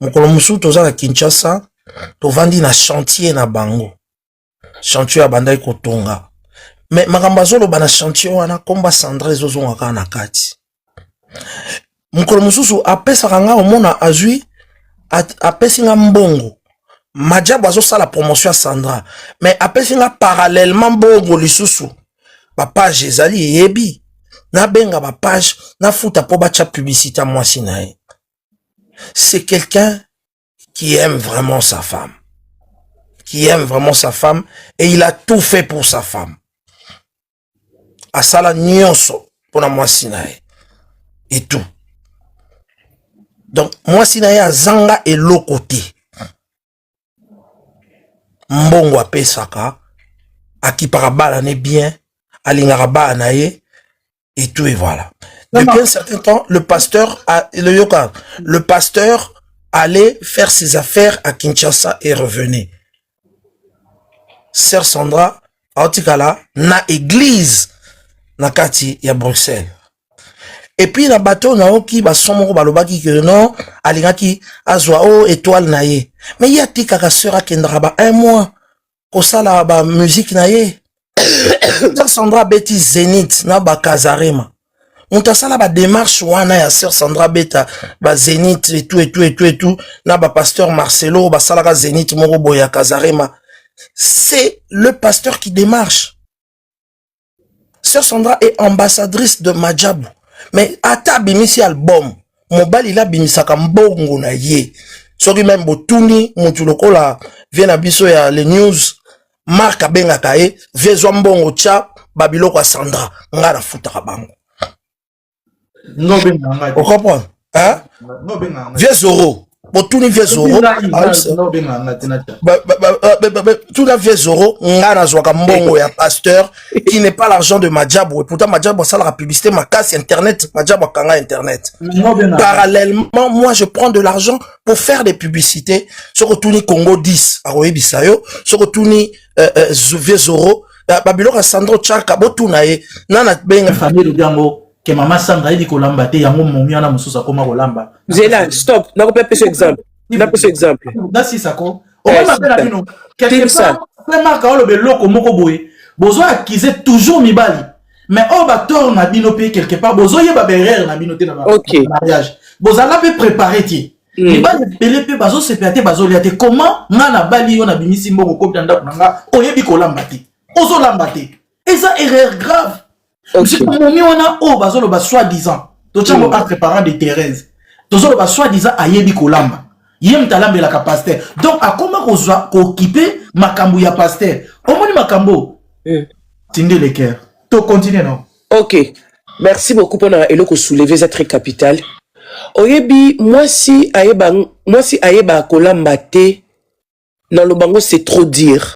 Mokolo musu toza na Kinshasa, to vandi na chantier na bango. Chantier à bandai kotonga. Mais makambazolo bana chantier wana komba Sandra zozo ngaka na kati. Mukolo mususu apesa kanga omona azui apesi nga mbongo. Majabu azo sala promotion à Sandra. Mais apesi nga parallèlement mbongo lisusu. Ba page ezali yebi. Na benga ba page na futa po bacha publicité moi sinae. C'est quelqu'un qui aime vraiment sa femme. Qui aime vraiment sa femme et il a tout fait pour sa femme. Asala nyonso pona mwasi nae et tout. Donc mwasi nae azanga eloko te. Mbongo apesaka Aki parabala n'est bien, alingaraba naye, et tout, et voilà. Depuis un certain temps, le pasteur allait faire ses affaires à Kinshasa et revenait. Sœur Sandra, Aotikala, na église, na kati, ya Bruxelles. Et puis, na bateau, na oki, ba somoro, ba lobaki, que non, alingaki, azwa, oh, étoile, na ye. Mais y a tika, sœur, akendraba, un mois, kosala, ba musique, na ye. Sœur Sandra, beti, Zénith, na ba Kazarema. On t'a ça là, ba démarche, wana, ya sœur Sandra, beta, ba Zénith, et tout, na ba pasteur Marcelo, ba salaka Zénith, moro, boya, Kazarema. C'est le pasteur qui démarche. Sœur Sandra est ambassadrice de Madjabou. Mais ata bimisi album, mobile il a bimisaka mbongo na ye. Soki même botuni, mutuloko la, vient à biso ya les news, marque benga kae, vezwa mbongo cha, babiloko a Sandra, nga na futaka bango. Vous comprenez? Hein? Vieux Zoro. Botuni vieux Zoro. Tout la vieux Zoro, nga na zwaka mbongo ya pasteur, qui n'est pas l'argent de Madjabou. Et pourtant, Madjabou, ça la publicité, ma casse internet, Madjabou, kanga internet. Parallèlement, moi, je prends de l'argent pour faire des publicités. Sur Rotuni Congo 10, à Roé Bissayo, sur Rotuni, vieux Zoro, Babylon Sandro Tchaka, Botunae, Nana Benga. Famille de Diambo. Que maman Sandra dit kolamba te yango momi ana mususa koma kolamba. Zéla, stop. N'a pas ce exemple. N'a pas ce exemple. Dasi sako. O ma bela bino. Quelque part, le marque o le beloko moko boye. Bozo acquiser toujours mibali. Mais o ba tor na bino pe quelque part bozo yeba berere na bino te na mariage. Bozo la pe préparer ti. Mibali pele pe bazo se pété bazo liate. Comment ngana bali yo na bimisi mboko ko tanda kunanga oyebi kolamba te. Ozo lamba te. Et ça erreur grave. Okay. On a le soi-disant. On a préparé de Thérèse. On a soi-disant à Yebi Kolamba. Yem talambe la pasteur. Donc, à comment on soit occupé Makambo ya pasteur. Au moins, Makambo. Tinde les cœurs. Tu continues, non? Ok. Merci beaucoup pour nous soulever cette très capitale. Oyebi, moi si Ayeba Kolamba te, dans le bango, c'est trop dire.